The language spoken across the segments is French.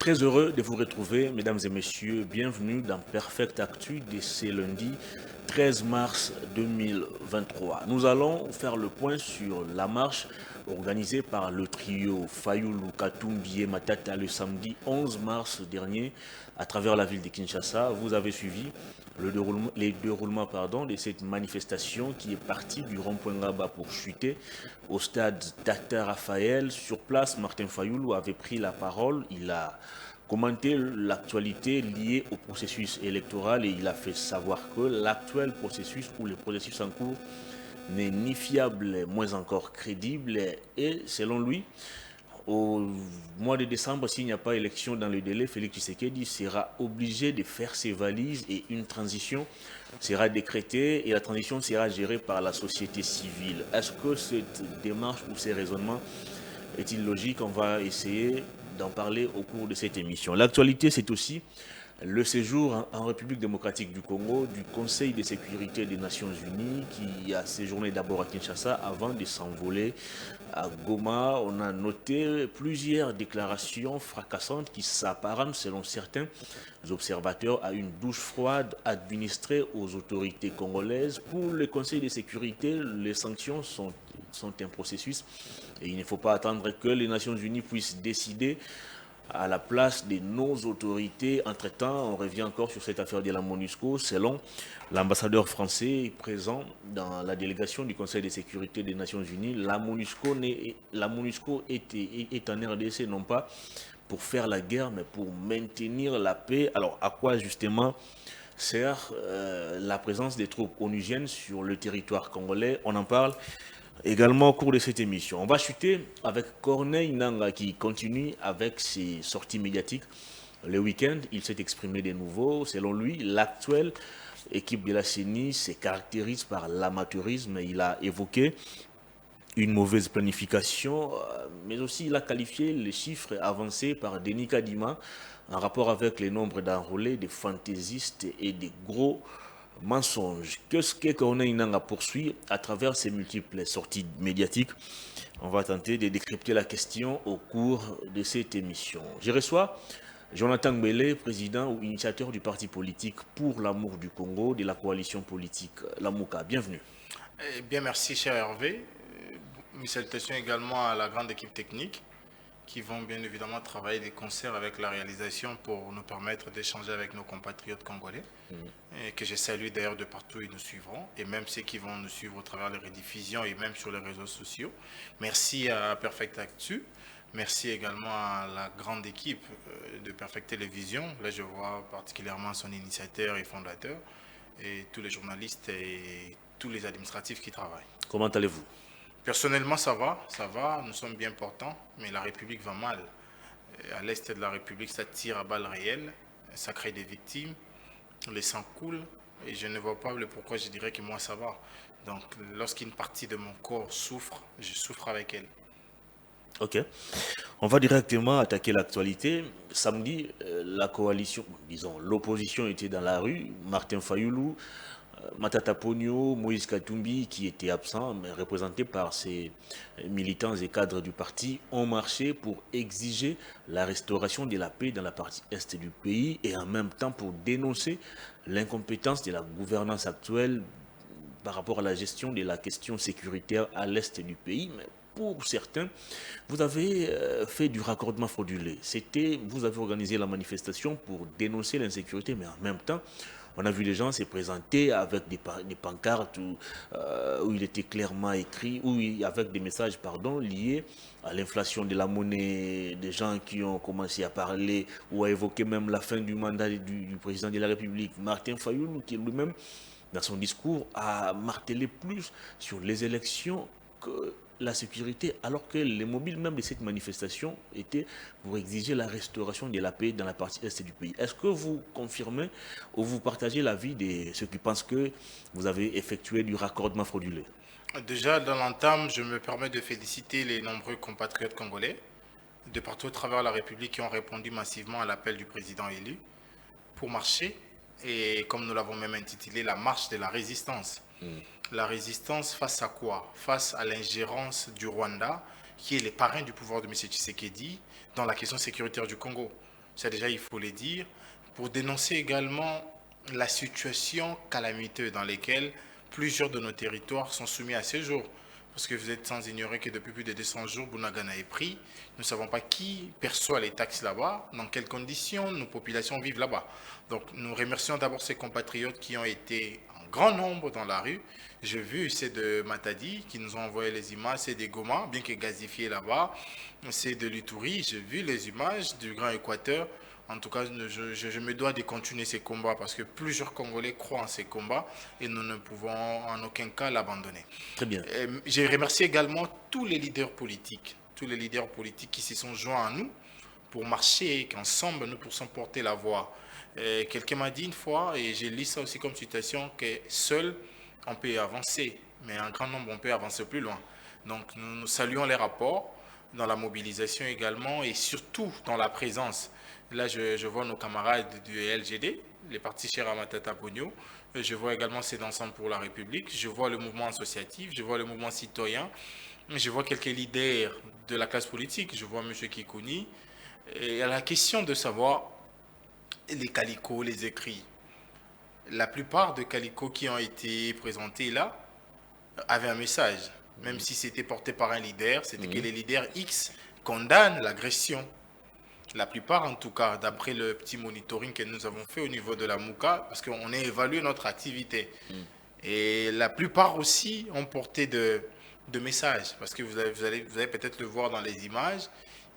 Très heureux de vous retrouver, mesdames et messieurs. Bienvenue dans Perfect Actu de ce lundi 13 mars 2023. Nous allons faire le point sur la marche organisée par le trio Fayoulou Katumbi et Matata le samedi 11 mars dernier à travers la ville de Kinshasa. Vous avez suivi les déroulements de cette manifestation qui est partie du rond-point Ngaba pour chuter au stade Tata Raphaël. Sur place, Martin Fayoulou avait pris la parole. Il a commenté l'actualité liée au processus électoral et il a fait savoir que l'actuel processus ou le processus en cours n'est ni fiable, moins encore crédible et selon lui, au mois de décembre, s'il n'y a pas élection dans le délai, Félix Tshisekedi sera obligé de faire ses valises et une transition sera décrétée et la transition sera gérée par la société civile. Est-ce que cette démarche ou ces raisonnements est-il logique? On va essayer d'en parler au cours de cette émission. L'actualité, c'est aussi le séjour en République démocratique du Congo du Conseil de sécurité des Nations Unies qui a séjourné d'abord à Kinshasa avant de s'envoler à Goma. On a noté plusieurs déclarations fracassantes qui s'apparentent selon certains observateurs à une douche froide administrée aux autorités congolaises. Pour le Conseil de sécurité, les sanctions sont un processus et il ne faut pas attendre que les Nations Unies puissent décider à la place de nos autorités. Entre-temps, on revient encore sur cette affaire de la MONUSCO. Selon l'ambassadeur français présent dans la délégation du Conseil de sécurité des Nations Unies, la MONUSCO est en RDC non pas pour faire la guerre, mais pour maintenir la paix. Alors, à quoi justement sert la présence des troupes onusiennes sur le territoire congolais? On en parle également au cours de cette émission. On va chuter avec Corneille Nanga qui continue avec ses sorties médiatiques. Le week-end, il s'est exprimé de nouveau. Selon lui, l'actuelle équipe de la CENI se caractérise par l'amateurisme. Il a évoqué une mauvaise planification, mais aussi il a qualifié les chiffres avancés par Denis Kadima en rapport avec les nombres d'enrôlés, des fantaisistes et des gros mensonges. Qu'est-ce que Corneille Nanga poursuit à travers ses multiples sorties médiatiques? On va tenter de décrypter la question au cours de cette émission. Je reçois Jonathan Gbele, président ou initiateur du parti politique Pour l'amour du Congo, de la coalition politique Lamouka. Bienvenue. Bien, merci, cher Hervé. Mes salutations également à la grande équipe technique qui vont bien évidemment travailler des concerts avec la réalisation pour nous permettre d'échanger avec nos compatriotes congolais, et que je salue d'ailleurs de partout où ils nous suivront, et même ceux qui vont nous suivre au travers des rediffusions et même sur les réseaux sociaux. Merci à Perfect Actu. Merci également à la grande équipe de Perfect Télévision. Là, je vois particulièrement son initiateur et fondateur, et tous les journalistes et tous les administratifs qui travaillent. Comment allez-vous? Personnellement, ça va, nous sommes bien portants, mais la République va mal. À l'est de la République, ça tire à balles réelles, ça crée des victimes, les sangs coulent, et je ne vois pas le pourquoi je dirais que moi ça va. Donc, lorsqu'une partie de mon corps souffre, je souffre avec elle. Ok. On va directement attaquer l'actualité. Samedi, la coalition, disons, l'opposition était dans la rue. Martin Fayoulou, Matata Ponyo, Moïse Katumbi, qui étaient absents, mais représentés par ces militants et cadres du parti, ont marché pour exiger la restauration de la paix dans la partie est du pays et en même temps pour dénoncer l'incompétence de la gouvernance actuelle par rapport à la gestion de la question sécuritaire à l'est du pays. Mais pour certains, vous avez fait du raccordement frauduleux. Vous avez organisé la manifestation pour dénoncer l'insécurité, mais en même temps, on a vu les gens se présenter avec des pancartes où il était clairement écrit, avec des messages liés à l'inflation de la monnaie, des gens qui ont commencé à parler ou à évoquer même la fin du mandat du président de la République, Martin Fayoulou, qui lui-même, dans son discours, a martelé plus sur les élections que la sécurité, alors que les mobiles même de cette manifestation étaient pour exiger la restauration de la paix dans la partie est du pays. Est-ce que vous confirmez ou vous partagez l'avis de ceux qui pensent que vous avez effectué du raccordement frauduleux? Déjà, dans l'entame, je me permets de féliciter les nombreux compatriotes congolais de partout à travers la République qui ont répondu massivement à l'appel du président élu pour marcher, et comme nous l'avons même intitulé, la marche de la résistance. La résistance face à quoi? Face à l'ingérence du Rwanda, qui est le parrain du pouvoir de M. Tshisekedi dans la question sécuritaire du Congo. ça déjà il faut le dire, pour dénoncer également la situation calamiteuse dans laquelle plusieurs de nos territoires sont soumis à ce jour. Parce que vous êtes sans ignorer que depuis plus de 200 jours, Bunagana est pris. Nous ne savons pas qui perçoit les taxes là-bas, dans quelles conditions nos populations vivent là-bas. Donc nous remercions d'abord ces compatriotes qui ont été en grand nombre dans la rue. J'ai vu, c'est de Matadi qui nous ont envoyé les images, c'est des Goma, bien que gazifiés là-bas. C'est de l'Ituri, j'ai vu les images du Grand Équateur. En tout cas, je me dois de continuer ces combats parce que plusieurs Congolais croient en ces combats et nous ne pouvons en aucun cas l'abandonner. Très bien. J'ai remercié également tous les leaders politiques qui se sont joints à nous pour marcher et qu'ensemble nous puissions porter la voix. Quelqu'un m'a dit une fois, et j'ai lu ça aussi comme citation, que seul on peut avancer, mais en grand nombre on peut avancer plus loin. Donc nous saluons les rapports dans la mobilisation également et surtout dans la présence. Là, je vois nos camarades du LGD, les partis chers à Matata Pogno. Je vois également C'est d'ensemble pour la République. Je vois le mouvement associatif. Je vois le mouvement citoyen. Je vois quelques leaders de la classe politique. Je vois M. Kikouni. Et à la question de savoir les calicots, les écrits. La plupart des calicots qui ont été présentés là avaient un message. Même si c'était porté par un leader, c'était que les leaders X condamnent l'agression. La plupart, en tout cas, d'après le petit monitoring que nous avons fait au niveau de la MOUCA, parce qu'on a évalué notre activité. Et la plupart aussi ont porté de messages, parce que vous allez peut-être le voir dans les images,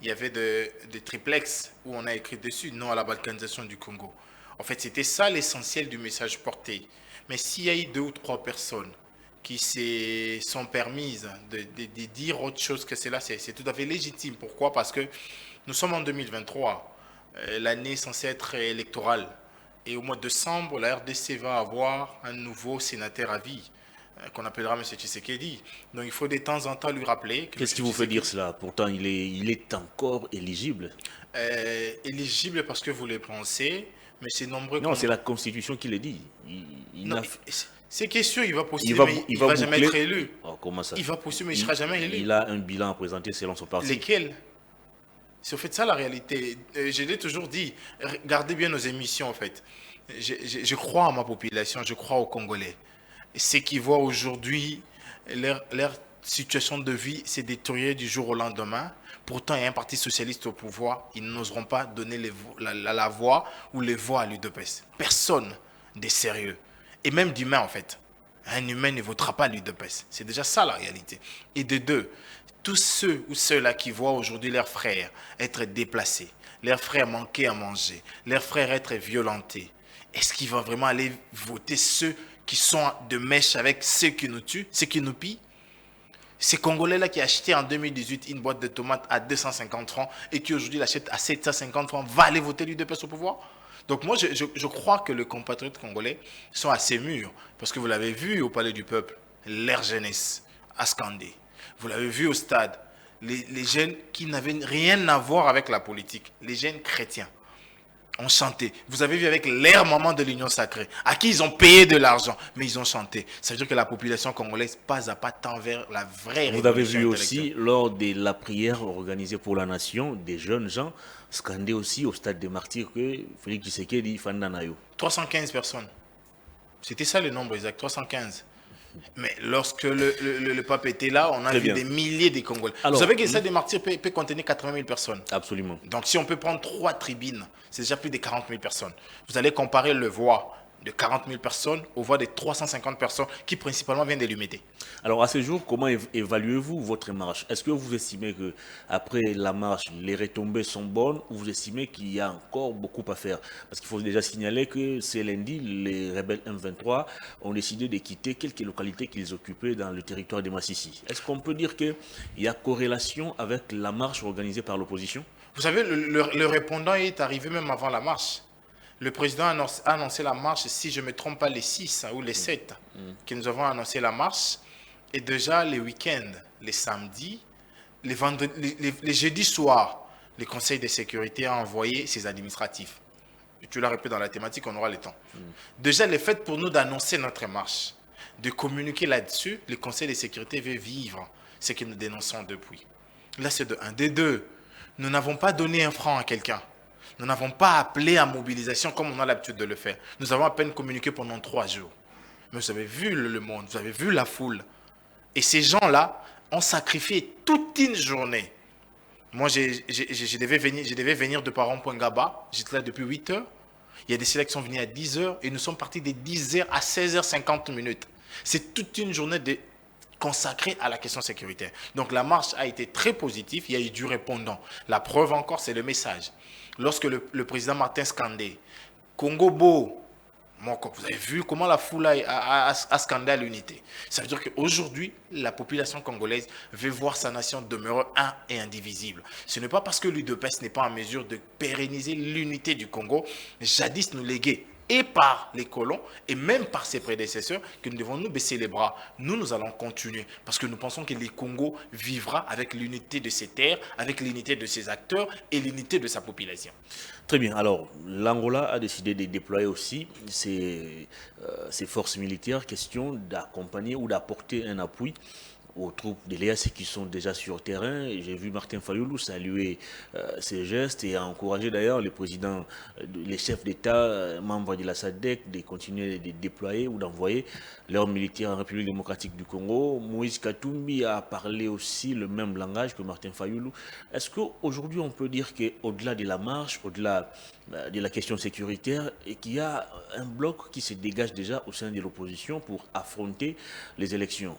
il y avait des triplex où on a écrit dessus « Non à la balkanisation du Congo ». En fait, c'était ça l'essentiel du message porté. Mais s'il y a eu 2 ou 3 personnes qui se sont permises de dire autre chose que cela, c'est tout à fait légitime. Pourquoi? Parce que nous sommes en 2023, l'année censée être électorale. Et au mois de décembre, la RDC va avoir un nouveau sénateur à vie, qu'on appellera M. Tshisekedi. Donc il faut de temps en temps lui rappeler... Qu'est-ce qui vous fait dire cela? Pourtant, il est encore éligible. Éligible parce que vous le pensez, mais c'est nombreux... Non, c'est la Constitution qui le dit. C'est question, il va postuler, mais il ne va jamais être élu. Oh, comment ça? Il va postuler, mais il ne sera jamais élu. Il a un bilan à présenter selon son parti. Lesquels? C'est en fait ça la réalité. Je l'ai toujours dit, regardez bien nos émissions en fait. Je crois à ma population, je crois aux Congolais. Ceux qui voient aujourd'hui leur situation de vie s'est détériorée du jour au lendemain. Pourtant, il y a un parti socialiste au pouvoir. Ils n'oseront pas donner la voix ou les voix à l'UDPS. Personne de sérieux. Et même d'humain en fait. Un humain ne votera pas à l'UDPS. C'est déjà ça la réalité. Et de deux, tous ceux ou ceux-là qui voient aujourd'hui leurs frères être déplacés, leurs frères manquer à manger, leurs frères être violentés, est-ce qu'ils vont vraiment aller voter ceux qui sont de mèche avec ceux qui nous tuent, ceux qui nous pillent? Ces Congolais-là qui achetaient en 2018 une boîte de tomates à 250 francs et qui aujourd'hui l'achètent à 750 francs, va aller voter l'UDPS au pouvoir? Donc moi, je crois que les compatriotes congolais sont assez mûrs, parce que vous l'avez vu au Palais du Peuple, leur jeunesse a scandé. Vous l'avez vu au stade, les jeunes qui n'avaient rien à voir avec la politique, les jeunes chrétiens ont chanté. Vous avez vu avec leur maman de l'Union sacrée, à qui ils ont payé de l'argent, mais ils ont chanté. Ça veut dire que la population congolaise pas à pas tend vers la vraie révolution. Vous avez vu aussi, lors de la prière organisée pour la nation, des jeunes gens scandaient aussi au stade des martyrs que Félix Tshisekedi Fandanayo. 315 personnes. C'était ça le nombre exact, 315. Mais lorsque le pape était là, on a vu des milliers de Congolais. Alors, vous savez que le stade des martyrs peut contenir 80 000 personnes. Absolument. Donc si on peut prendre 3 tribunes, c'est déjà plus de 40 000 personnes. Vous allez comparer le voix de 40 000 personnes aux voix de 350 personnes qui principalement viennent de l'Humédé. Alors à ce jour, comment évaluez-vous votre marche? Est-ce que vous estimez qu'après la marche, les retombées sont bonnes ou vous estimez qu'il y a encore beaucoup à faire? Parce qu'il faut déjà signaler que ce lundi, les rebelles M23 ont décidé de quitter quelques localités qu'ils occupaient dans le territoire de Massissi. Est-ce qu'on peut dire qu'il y a corrélation avec la marche organisée par l'opposition? Vous savez, le répondant est arrivé même avant la marche. Le président a annoncé la marche, si je ne me trompe pas, les 6 ou les 7 que nous avons annoncé la marche. Et déjà, les week-ends, les samedis, les jeudis soirs, le Conseil de sécurité a envoyé ses administratifs. Tu l'as répété dans la thématique, on aura le temps. Déjà, le fait pour nous d'annoncer notre marche, de communiquer là-dessus, le Conseil de sécurité veut vivre ce que nous dénonçons depuis. Là, c'est de un. De deux, nous n'avons pas donné un franc à quelqu'un. Nous n'avons pas appelé à mobilisation comme on a l'habitude de le faire. Nous avons à peine communiqué pendant 3 jours. Mais vous avez vu le monde, vous avez vu la foule. Et ces gens-là ont sacrifié toute une journée. Moi, je devais venir de Paron-Point-Gaba. J'étais là depuis 8 heures. Il y a des sélections venues à 10 heures et nous sommes partis de 10 heures à 16h50 minutes. C'est toute une journée consacrée à la question sécuritaire. Donc la marche a été très positive, il y a eu du répondant. La preuve encore, c'est le message. Lorsque le président Martin scandait « Congo beau », vous avez vu comment la foule a scandé à l'unité. Ça veut dire qu'aujourd'hui, la population congolaise veut voir sa nation demeurer un et indivisible. Ce n'est pas parce que l'UDPS n'est pas en mesure de pérenniser l'unité du Congo, jadis nous léguée et par les colons et même par ses prédécesseurs, que nous devons nous baisser les bras. Nous allons continuer parce que nous pensons que le Congo vivra avec l'unité de ses terres, avec l'unité de ses acteurs et l'unité de sa population. Très bien. Alors, l'Angola a décidé de déployer aussi ses forces militaires, question d'accompagner ou d'apporter un appui aux troupes de l'EAC qui sont déjà sur terrain. J'ai vu Martin Fayoulou saluer ces gestes et encourager d'ailleurs les présidents, les chefs d'État, membres de la SADC de continuer de déployer ou d'envoyer leurs militaires en République démocratique du Congo. Moïse Katumbi a parlé aussi le même langage que Martin Fayoulou. Est-ce qu'aujourd'hui on peut dire qu'au-delà de la marche, au-delà de la question sécuritaire, et qu'il y a un bloc qui se dégage déjà au sein de l'opposition pour affronter les élections?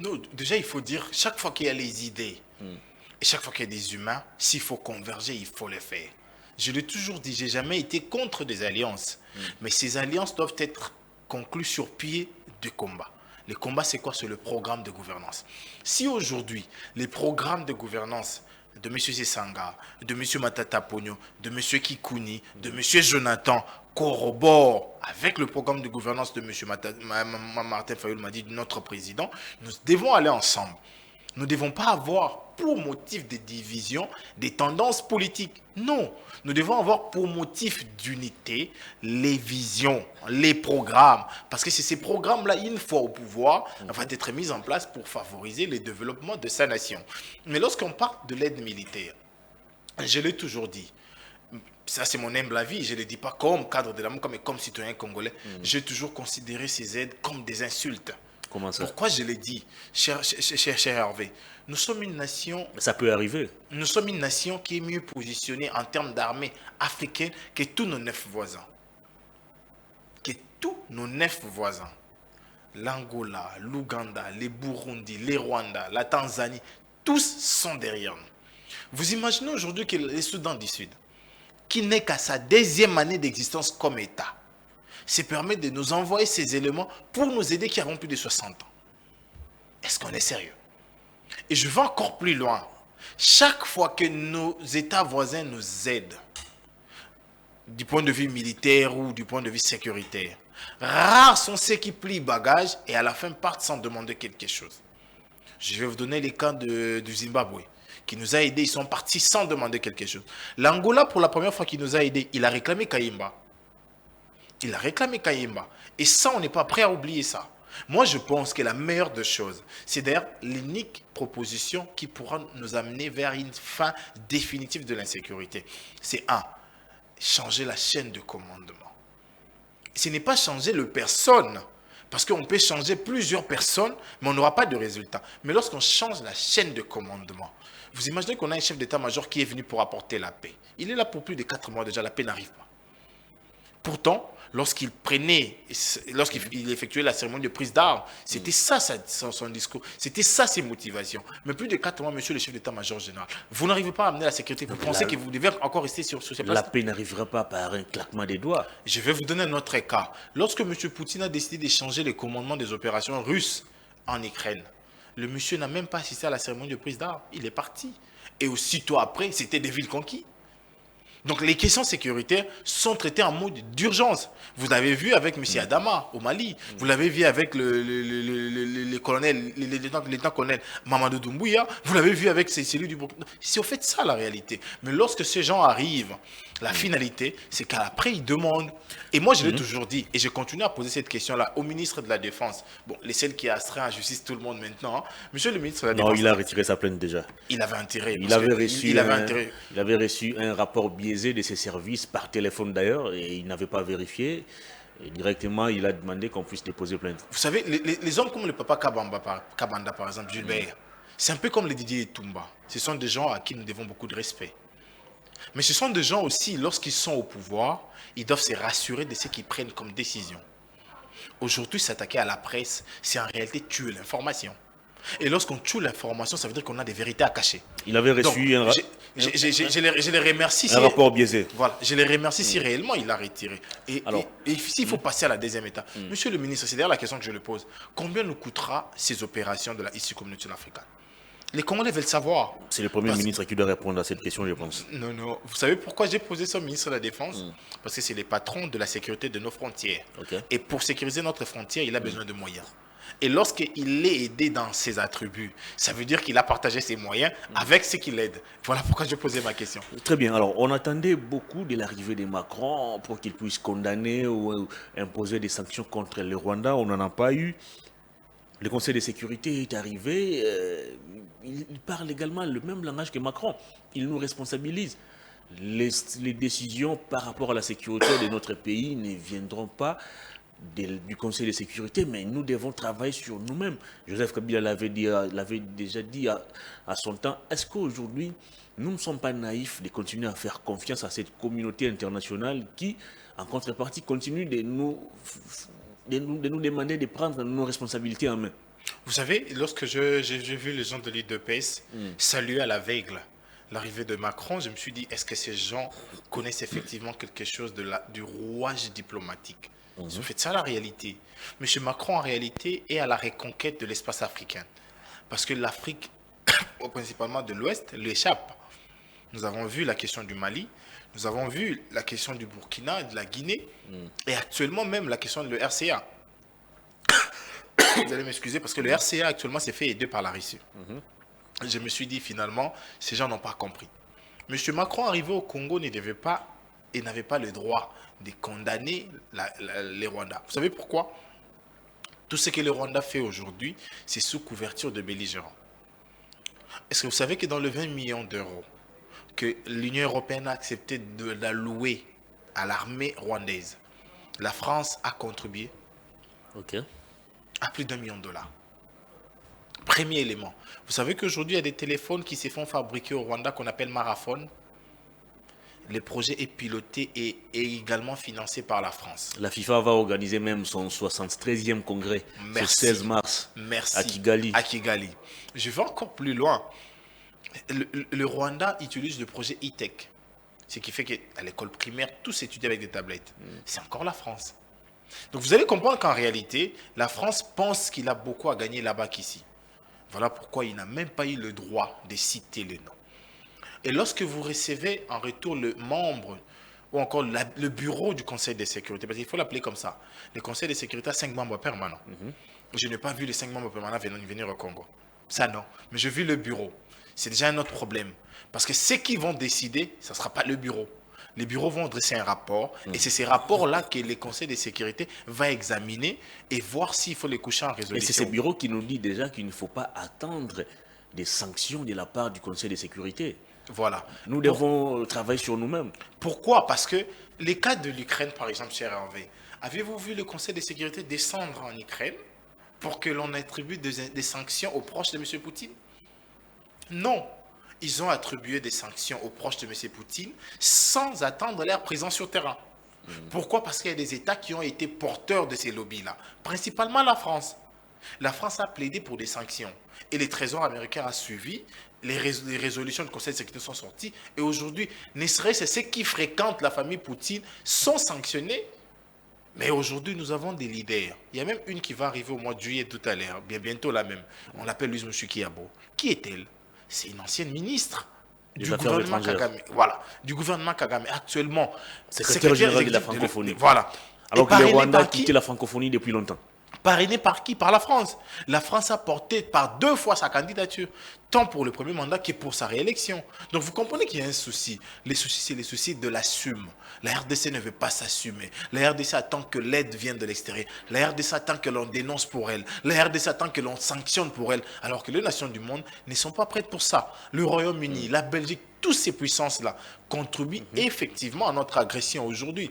Non, déjà, il faut dire, chaque fois qu'il y a les idées, et chaque fois qu'il y a des humains, s'il faut converger, il faut le faire. Je l'ai toujours dit, je n'ai jamais été contre des alliances. Mais ces alliances doivent être conclues sur pied de combat. Le combat, c'est quoi? C'est le programme de gouvernance. Si aujourd'hui, les programmes de gouvernance de M. Sessanga, de M. Matata Pogno, de M. Kikouni, de M. Jonathan corroborent avec le programme de gouvernance de M. Martin Fayoulou, m'a dit notre président, nous devons aller ensemble. Nous ne devons pas avoir pour motif de division des tendances politiques. Non, nous devons avoir pour motif d'unité les visions, les programmes. Parce que c'est ces programmes-là, une fois au pouvoir, vont être mis en place pour favoriser le développement de sa nation. Mais lorsqu'on parle de l'aide militaire, je l'ai toujours dit, ça c'est mon humble avis, je ne le dis pas comme cadre de l'amour, mais comme citoyen congolais, j'ai toujours considéré ces aides comme des insultes. Comment ça? Pourquoi je l'ai dit, cher Hervé? Nous sommes une nation... Ça peut arriver. Nous sommes une nation qui est mieux positionnée en termes d'armée africaine que tous nos 9 voisins. Que tous nos 9 voisins. L'Angola, l'Ouganda, les Burundi, les Rwanda, la Tanzanie, tous sont derrière nous. Vous imaginez aujourd'hui que le Soudan du Sud, qui n'est qu'à sa 2e année d'existence comme État, se permet de nous envoyer ces éléments pour nous aider qui avons plus de 60 ans. Est-ce qu'on est sérieux? Et je vais encore plus loin. Chaque fois que nos États voisins nous aident, du point de vue militaire ou du point de vue sécuritaire, rares sont ceux qui plient bagages et à la fin partent sans demander quelque chose. Je vais vous donner les cas du Zimbabwe, qui nous a aidés, ils sont partis sans demander quelque chose. L'Angola, pour la première fois qu'il nous a aidés, il a réclamé Kayimba. Il a réclamé Kayimba. Et ça, on n'est pas prêt à oublier ça. Moi, je pense que la meilleure des choses, c'est d'ailleurs l'unique proposition qui pourra nous amener vers une fin définitive de l'insécurité. C'est changer la chaîne de commandement. Ce n'est pas changer le personne, parce qu'on peut changer plusieurs personnes, mais on n'aura pas de résultat. Mais lorsqu'on change la chaîne de commandement, vous imaginez qu'on a un chef d'état-major qui est venu pour apporter la paix. Il est là pour plus de 4 mois déjà, la paix n'arrive pas. Pourtant, lorsqu'il effectuait la cérémonie de prise d'armes, c'était ça son discours, c'était ça ses motivations. Mais plus de 4 mois, monsieur le chef d'état-major général, vous n'arrivez pas à amener la sécurité. Vous pensez que vous devez encore rester sur ces places? La paix n'arrivera pas par un claquement des doigts. Je vais vous donner un autre cas. Lorsque monsieur Poutine a décidé d'échanger le commandement des opérations russes en Ukraine, le monsieur n'a même pas assisté à la cérémonie de prise d'armes. Il est parti. Et aussitôt après, c'était des villes conquises. Donc les questions sécuritaires sont traitées en mode d'urgence. Vous l'avez vu avec M. Adama au Mali. Vous l'avez vu avec le lieutenant-colonel Mamadou Doumbouya. Vous l'avez vu avec ces cellules du Burkina. C'est au fait ça la réalité. Mais lorsque ces gens arrivent, la finalité, c'est qu'après ils demandent. Et moi je l'ai toujours dit, et je continue à poser cette question-là au ministre de la Défense. Bon, les celles qui astreint en justice tout le monde maintenant. Monsieur le ministre de la Défense. Non, il a retiré sa plainte déjà. Il avait intérêt. Il avait reçu un rapport bien biaisé de ses services, par téléphone d'ailleurs, et il n'avait pas vérifié. Et directement, il a demandé qu'on puisse déposer plainte. Vous savez, les hommes comme le papa Kabanda, par exemple, Gilbert, c'est un peu comme les Didier Toumba. Ce sont des gens à qui nous devons beaucoup de respect. Mais ce sont des gens aussi, lorsqu'ils sont au pouvoir, ils doivent se rassurer de ce qu'ils prennent comme décision. Aujourd'hui, s'attaquer à la presse, c'est en réalité tuer l'information. Et lorsqu'on tue l'information, ça veut dire qu'on a des vérités à cacher. Il avait reçu je les remercie. Un rapport biaisé. Voilà, je les remercie si réellement il a retiré. Et s'il faut passer à la deuxième étape, Monsieur le ministre, c'est d'ailleurs la question que je le pose. Combien nous coûtera ces opérations de la East Community africaine? Les Congolais veulent savoir. C'est le Premier ministre qui doit répondre à cette question, je pense. Non. Vous savez pourquoi j'ai posé ça au ministre de la Défense? Parce que c'est le patron de la sécurité de nos frontières. Okay. Et pour sécuriser notre frontière, il a besoin de moyens. Et lorsqu'il est aidé dans ses attributs, ça veut dire qu'il a partagé ses moyens avec ce qu'il aide. Voilà pourquoi j'ai posé ma question. Très bien. Alors, on attendait beaucoup de l'arrivée de Macron pour qu'il puisse condamner ou imposer des sanctions contre le Rwanda. On n'en a pas eu. Le Conseil de sécurité est arrivé. Il parle également le même langage que Macron. Il nous responsabilise. Les décisions par rapport à la sécurité de notre pays ne viendront pas du Conseil de sécurité, mais nous devons travailler sur nous-mêmes. Joseph Kabila l'avait déjà dit à son temps. Est-ce qu'aujourd'hui, nous ne sommes pas naïfs de continuer à faire confiance à cette communauté internationale qui, en contrepartie, continue de nous demander de prendre nos responsabilités en main? Vous savez, lorsque j'ai vu les gens de l'IDPS saluer à l'aveugle l'arrivée de Macron, je me suis dit, est-ce que ces gens connaissent effectivement quelque chose du rouage diplomatique? C'est fait ça la réalité. M. Macron, en réalité, est à la reconquête de l'espace africain. Parce que l'Afrique, principalement de l'Ouest, lui échappe. Nous avons vu la question du Mali, nous avons vu la question du Burkina, de la Guinée, et actuellement même la question de le RCA. Vous allez m'excuser, parce que le RCA actuellement s'est fait aider par la Russie. Je me suis dit finalement, ces gens n'ont pas compris. M. Macron, arrivé au Congo, n'avait pas le droit de condamner les Rwandais. Vous savez pourquoi? Tout ce que le Rwanda fait aujourd'hui, c'est sous couverture de belligérants. Est-ce que vous savez que dans le 20 millions d'euros que l'Union européenne a accepté d'allouer à l'armée rwandaise, la France a contribué à plus d'1 million de dollars. Premier élément. Vous savez qu'aujourd'hui, il y a des téléphones qui se font fabriquer au Rwanda qu'on appelle Marathon. Le projet est piloté et également financé par la France. La FIFA va organiser même son 73e congrès le 16 mars à Kigali. Je vais encore plus loin. Le Rwanda utilise le projet e-tech. Ce qui fait qu'à l'école primaire, tout s'étudie avec des tablettes. C'est encore la France. Donc vous allez comprendre qu'en réalité, la France pense qu'il a beaucoup à gagner là-bas qu'ici. Voilà pourquoi il n'a même pas eu le droit de citer le nom. Et lorsque vous recevez en retour le membre ou encore le bureau du Conseil de sécurité, parce qu'il faut l'appeler comme ça, le Conseil de sécurité a 5 membres permanents. Je n'ai pas vu les 5 membres permanents venir au Congo. Ça non, mais j'ai vu le bureau. C'est déjà un autre problème. Parce que ceux qui vont décider, ce ne sera pas le bureau. Les bureaux vont dresser un rapport et c'est ces rapports-là que le Conseil de sécurité va examiner et voir s'il faut les coucher en résolution. Et c'est ce bureau qui nous dit déjà qu'il ne faut pas attendre des sanctions de la part du Conseil de sécurité. Voilà. Nous devons travailler sur nous-mêmes. Pourquoi? Parce que les cas de l'Ukraine, par exemple, cher Hervé, avez-vous vu le Conseil de sécurité descendre en Ukraine pour que l'on attribue des sanctions aux proches de M. Poutine? Non. Ils ont attribué des sanctions aux proches de M. Poutine sans attendre leur présence sur terrain. Pourquoi? Parce qu'il y a des États qui ont été porteurs de ces lobbies-là, principalement la France. La France a plaidé pour des sanctions et le Trésor américain a suivi. Les résolutions du Conseil de sécurité sont sorties et aujourd'hui, ne serait-ce que ceux qui fréquentent la famille Poutine sont sanctionnés. Mais aujourd'hui, nous avons des leaders. Il y a même une qui va arriver au mois de juillet tout à l'heure, bientôt la même. On l'appelle Louise Mushikiabo. Qui est-elle? C'est une ancienne ministre du gouvernement Kagame. Voilà, du gouvernement Kagame. Actuellement, secrétaire général de la francophonie. Voilà. Alors que le Rwanda a quitté la francophonie depuis longtemps. Parrainé par qui? Par la France. La France a porté par 2 fois sa candidature, tant pour le premier mandat que pour sa réélection. Donc vous comprenez qu'il y a un souci. Les soucis, c'est les soucis de l'assume. La RDC ne veut pas s'assumer. La RDC attend que l'aide vienne de l'extérieur. La RDC attend que l'on dénonce pour elle. La RDC attend que l'on sanctionne pour elle. Alors que les nations du monde ne sont pas prêtes pour ça. Le Royaume-Uni, la Belgique, toutes ces puissances-là contribuent effectivement à notre agression aujourd'hui.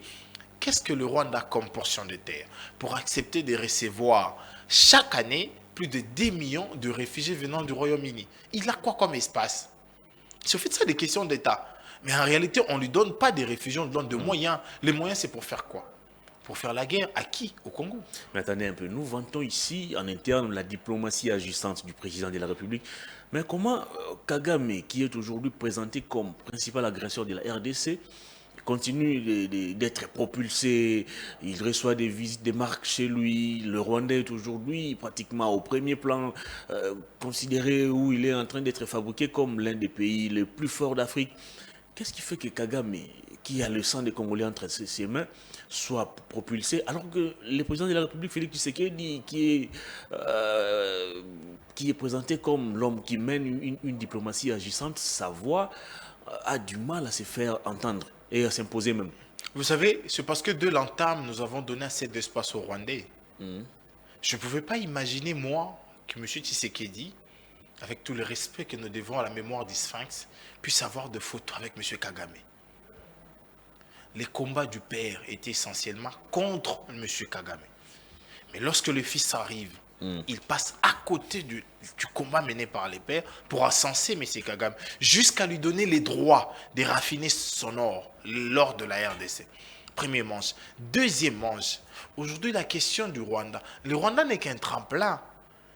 Qu'est-ce que le Rwanda a comme portion de terre pour accepter de recevoir chaque année plus de 10 millions de réfugiés venant du Royaume-Uni? Il a quoi comme espace? C'est au fait ça des questions d'État. Mais en réalité, on ne lui donne pas des réfugiés, on lui donne des moyens. Les moyens, c'est pour faire quoi? Pour faire la guerre à qui? Au Congo. Mais attendez un peu, nous vantons ici en interne la diplomatie agissante du président de la République. Mais comment Kagame, qui est aujourd'hui présenté comme principal agresseur de la RDC, continue d'être propulsé, il reçoit des visites, des marques chez lui, le Rwandais est aujourd'hui pratiquement au premier plan, considéré où il est en train d'être fabriqué comme l'un des pays les plus forts d'Afrique. Qu'est-ce qui fait que Kagame, qui a le sang des Congolais entre ses mains, soit propulsé, alors que le président de la République, Félix Tshisekedi, qui est présenté comme l'homme qui mène une diplomatie agissante, sa voix a du mal à se faire entendre et à s'imposer même. Vous savez, c'est parce que de l'entame, nous avons donné assez d'espace aux Rwandais. Je ne pouvais pas imaginer, moi, que M. Tshisekedi, avec tout le respect que nous devons à la mémoire du Sphinx, puisse avoir de photos avec M. Kagame. Les combats du père étaient essentiellement contre M. Kagame. Mais lorsque le fils arrive, il passe à côté du combat mené par les pères pour encenser M. Kagame, jusqu'à lui donner les droits de raffiner son or lors de la RDC. Premier manche. Deuxième manche. Aujourd'hui, la question du Rwanda. Le Rwanda n'est qu'un tremplin.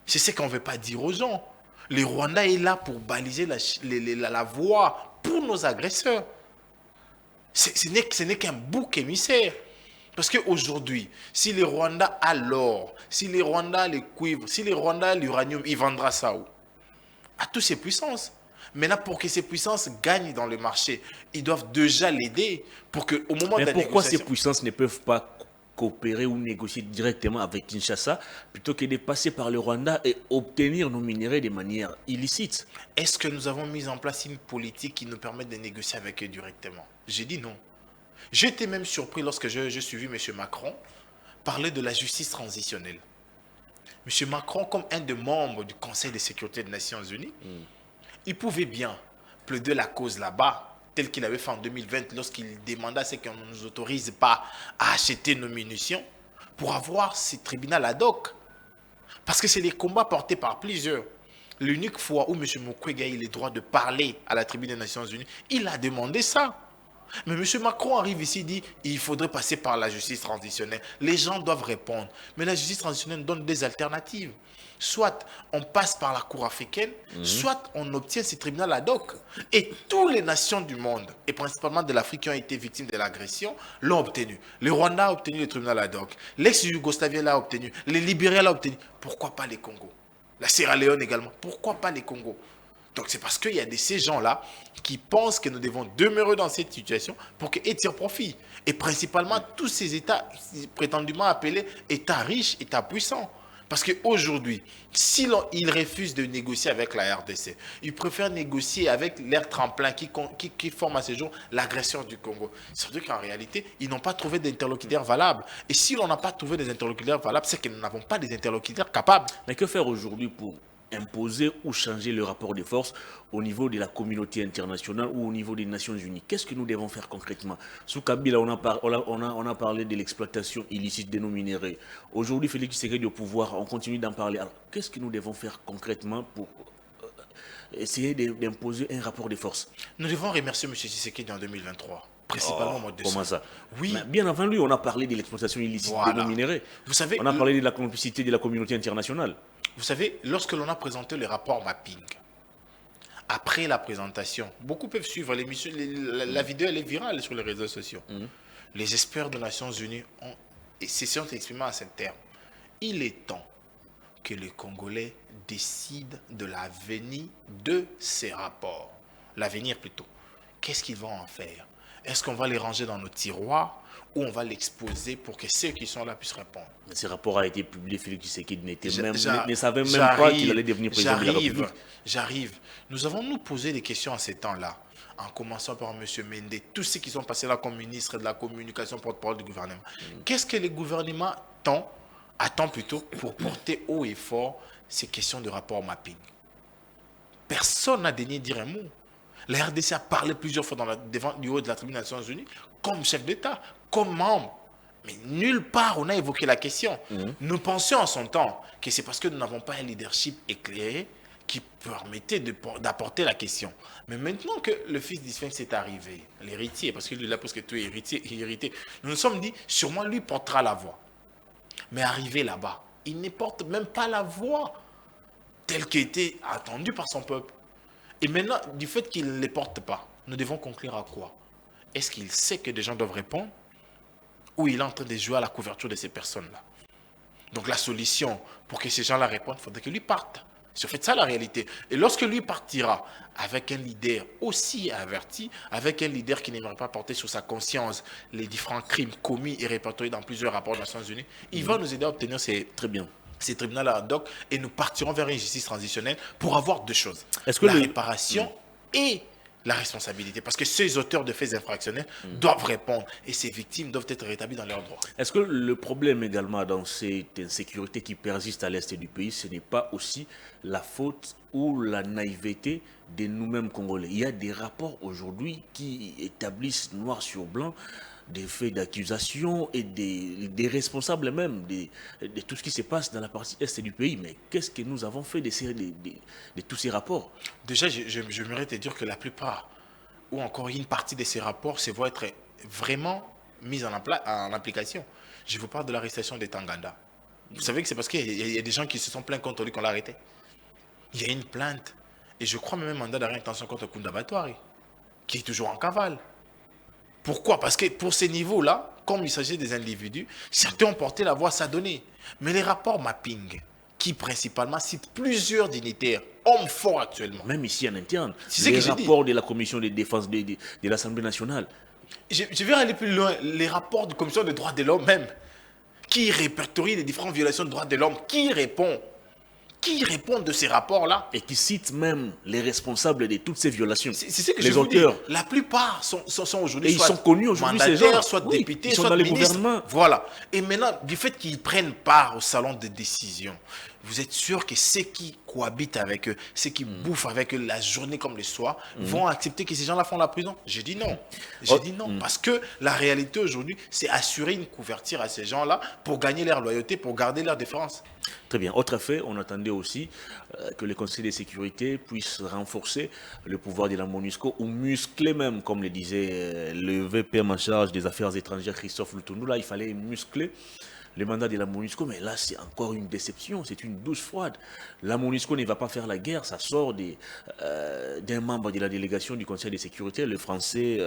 C'est ce qu'on ne veut pas dire aux gens. Le Rwanda est là pour baliser la voie pour nos agresseurs. Ce n'est qu'un bouc émissaire. Parce qu'aujourd'hui, si les Rwandais a l'or, si les Rwandais a le cuivre, si les Rwandais a l'uranium, il vendra ça où? À toutes ces puissances. Maintenant, pour que ces puissances gagnent dans le marché, ils doivent déjà l'aider pour qu'au moment de la Mais pourquoi ces négociation... puissances ne peuvent pas coopérer ou négocier directement avec Kinshasa plutôt que de passer par le Rwanda et obtenir nos minéraux de manière illicite? Est-ce que nous avons mis en place une politique qui nous permet de négocier avec eux directement? J'ai dit non. J'étais même surpris lorsque j'ai suivi M. Macron parler de la justice transitionnelle. M. Macron, comme un des membres du Conseil de sécurité des Nations Unies, il pouvait bien plaider la cause là-bas, tel qu'il avait fait en 2020 lorsqu'il demanda à ce qu'on ne nous autorise pas à acheter nos munitions pour avoir ces tribunaux ad hoc. Parce que c'est des combats portés par plusieurs. L'unique fois où M. Mukwege a eu le droit de parler à la tribune des Nations Unies, il a demandé ça. Mais M. Macron arrive ici et dit il faudrait passer par la justice transitionnelle. Les gens doivent répondre. Mais la justice transitionnelle donne des alternatives. Soit on passe par la Cour africaine, soit on obtient ces tribunaux ad hoc. Et toutes les nations du monde, et principalement de l'Afrique qui ont été victimes de l'agression, l'ont obtenu. Le Rwanda a obtenu le tribunal ad hoc. L'ex-Yougoslavie l'a obtenu. Le Libéria l'a obtenu. Pourquoi pas les Congo? La Sierra Leone également. Pourquoi pas les Congo? Donc c'est parce qu'il y a de ces gens-là qui pensent que nous devons demeurer dans cette situation pour qu'ils tirent profit. Et principalement tous ces États prétendument appelés États riches, États puissants. Parce qu'aujourd'hui, s'ils refusent de négocier avec la RDC, ils préfèrent négocier avec l'air tremplin qui forme à ce jour l'agresseur du Congo. C'est-à-dire qu'en réalité, ils n'ont pas trouvé d'interlocuteurs valables. Et si l'on n'a pas trouvé des interlocuteurs valables, c'est que nous n'avons pas des interlocuteurs capables. Mais que faire aujourd'hui pour imposer ou changer le rapport de force au niveau de la communauté internationale ou au niveau des Nations Unies? Qu'est-ce que nous devons faire concrètement? Sous Kabila, on a parlé de l'exploitation illicite de nos minéraux. Aujourd'hui, Félix Tshisekedi au pouvoir, on continue d'en parler. Alors, qu'est-ce que nous devons faire concrètement pour essayer d'imposer un rapport de force? Nous devons remercier M. Tshisekedi en 2023. Principalement au mois de décembre. Comment ça? Oui. Mais bien avant lui, on a parlé de l'exploitation illicite de nos minéraux. Vous savez, on a parlé de la complicité de la communauté internationale. Vous savez, lorsque l'on a présenté le rapport mapping, après la présentation, beaucoup peuvent suivre l'émission, la vidéo elle est virale sur les réseaux sociaux. Les experts des Nations Unies se sont exprimés à ce terme. Il est temps que les Congolais décident de l'avenir de ces rapports. L'avenir plutôt. Qu'est-ce qu'ils vont en faire? Est-ce qu'on va les ranger dans nos tiroirs ou on va l'exposer pour que ceux qui sont là puissent répondre? Ce rapport a été publié, Félix Tshisekedi J'a- ne savait même pas qu'il allait devenir président de la J'arrive, République. j'arrive. Nous avons nous posé des questions à ces temps-là, en commençant par M. Mende, tous ceux qui sont passés là comme ministre de la communication, porte-parole du gouvernement. Qu'est-ce que le gouvernement attend plutôt pour porter haut et fort ces questions de rapport mapping? Personne n'a daigné dire un mot. La RDC a parlé plusieurs fois devant du haut de la tribune des Nations Unies, comme chef d'État, comme membre. Mais nulle part on a évoqué la question. Nous pensions en son temps que c'est parce que nous n'avons pas un leadership éclairé qui permettait d'apporter la question. Mais maintenant que le fils d'Ismaël est arrivé, l'héritier, parce que lui là presque tout est hérité, nous nous sommes dit, sûrement lui portera la voix. Mais arrivé là-bas, il ne porte même pas la voix telle qu'était attendue par son peuple. Et maintenant, du fait qu'il ne les porte pas, nous devons conclure à quoi? Est-ce qu'il sait que des gens doivent répondre? Ou il est en train de jouer à la couverture de ces personnes-là? Donc la solution pour que ces gens-là répondent, il faudrait que lui parte. C'est en fait ça la réalité. Et lorsque lui partira avec un leader aussi averti, avec un leader qui n'aimerait pas porter sur sa conscience les différents crimes commis et répertoriés dans plusieurs rapports des Nations Unies, il va nous aider à obtenir Très bien. ces tribunaux ad hoc et nous partirons vers une justice transitionnelle pour avoir deux choses. Est-ce que la réparation et la responsabilité. Parce que ces auteurs de faits infractionnels doivent répondre et ces victimes doivent être rétablies dans leurs droits. Est-ce que le problème également dans cette insécurité qui persiste à l'est du pays, ce n'est pas aussi la faute ou la naïveté de nous-mêmes Congolais? Il y a des rapports aujourd'hui qui établissent noir sur blanc des faits d'accusation et des responsables même de tout ce qui se passe dans la partie est du pays. Mais qu'est-ce que nous avons fait de tous ces rapports? Déjà, j'aimerais te dire que la plupart, ou encore une partie de ces rapports, se voient être vraiment mis en application. Je vous parle de l'arrestation de Tanganda. Vous savez que c'est parce qu'il y a des gens qui se sont plaints contre lui qu'on l'a arrêté. Il y a une plainte, et je crois même un mandat d'arrêt d'intention contre Kunda Batwari, qui est toujours en cavale. Pourquoi? Parce que pour ces niveaux-là, comme il s'agit des individus, certains ont porté la voix s'adonner. Mais les rapports mapping, qui principalement citent plusieurs dignitaires, hommes forts actuellement. Même ici en interne, C'est les rapports de la commission de défense de l'Assemblée nationale. Je vais aller plus loin. Les rapports de la commission des droits de l'homme même, qui répertorient les différentes violations des droits de l'homme, qui répond de ces rapports-là? Et qui cite même les responsables de toutes ces violations. C'est ce que les je vous dis. auteurs. La plupart sont aujourd'hui et ils sont connus aujourd'hui, ces gens. soit Oui, députés, ils sont soit dans les ministres. gouvernements. Voilà. Et maintenant, du fait qu'ils prennent part au salon de décision, vous êtes sûr que ceux qui cohabitent avec eux, ceux qui bouffent avec eux la journée comme le soir, vont accepter que ces gens-là font la prison? J'ai dit non. J'ai dit non. Parce que la réalité aujourd'hui, c'est assurer une couverture à ces gens-là pour gagner leur loyauté, pour garder leur défense. Très bien. Autre fait, on attendait aussi que le Conseil de sécurité puisse renforcer le pouvoir de la MONUSCO ou muscler même, comme le disait le VPM en charge des affaires étrangères, Christophe Lutundu. Là, il fallait muscler le mandat de la MONUSCO, mais là, c'est encore une déception, c'est une douche froide. La MONUSCO ne va pas faire la guerre, ça sort d'un membre de la délégation du Conseil de sécurité, le français,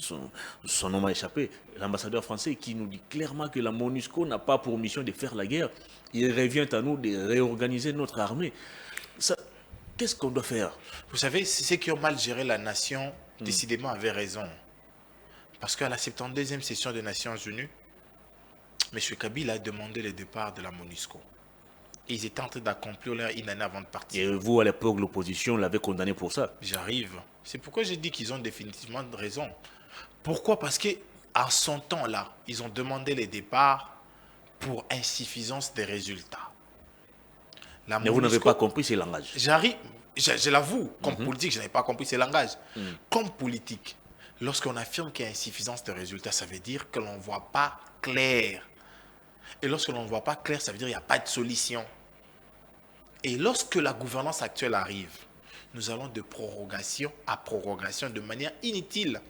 son nom m'a échappé, l'ambassadeur français, qui nous dit clairement que la MONUSCO n'a pas pour mission de faire la guerre. Il revient à nous de réorganiser notre armée. Qu'est-ce qu'on doit faire? Vous savez, ceux qui ont mal géré la nation, décidément, avaient raison. Parce qu'à la 72e session des Nations Unies, M. Kabila a demandé le départ de la MONUSCO. Et ils étaient en train d'accomplir leur une année avant de partir. Et vous, à l'époque, l'opposition l'avait condamné pour ça. J'arrive. C'est pourquoi j'ai dit qu'ils ont définitivement raison. Pourquoi? Parce qu'en son temps-là, ils ont demandé le départ pour insuffisance des résultats. Mais vous n'avez pas compris ces langages. J'arrive, je l'avoue, comme politique, je n'avais pas compris ces langages. Comme politique, lorsqu'on affirme qu'il y a insuffisance de résultats, ça veut dire que l'on ne voit pas clair. Et lorsque l'on ne voit pas clair, ça veut dire qu'il n'y a pas de solution. Et lorsque la gouvernance actuelle arrive, nous allons de prorogation à prorogation de manière inutile.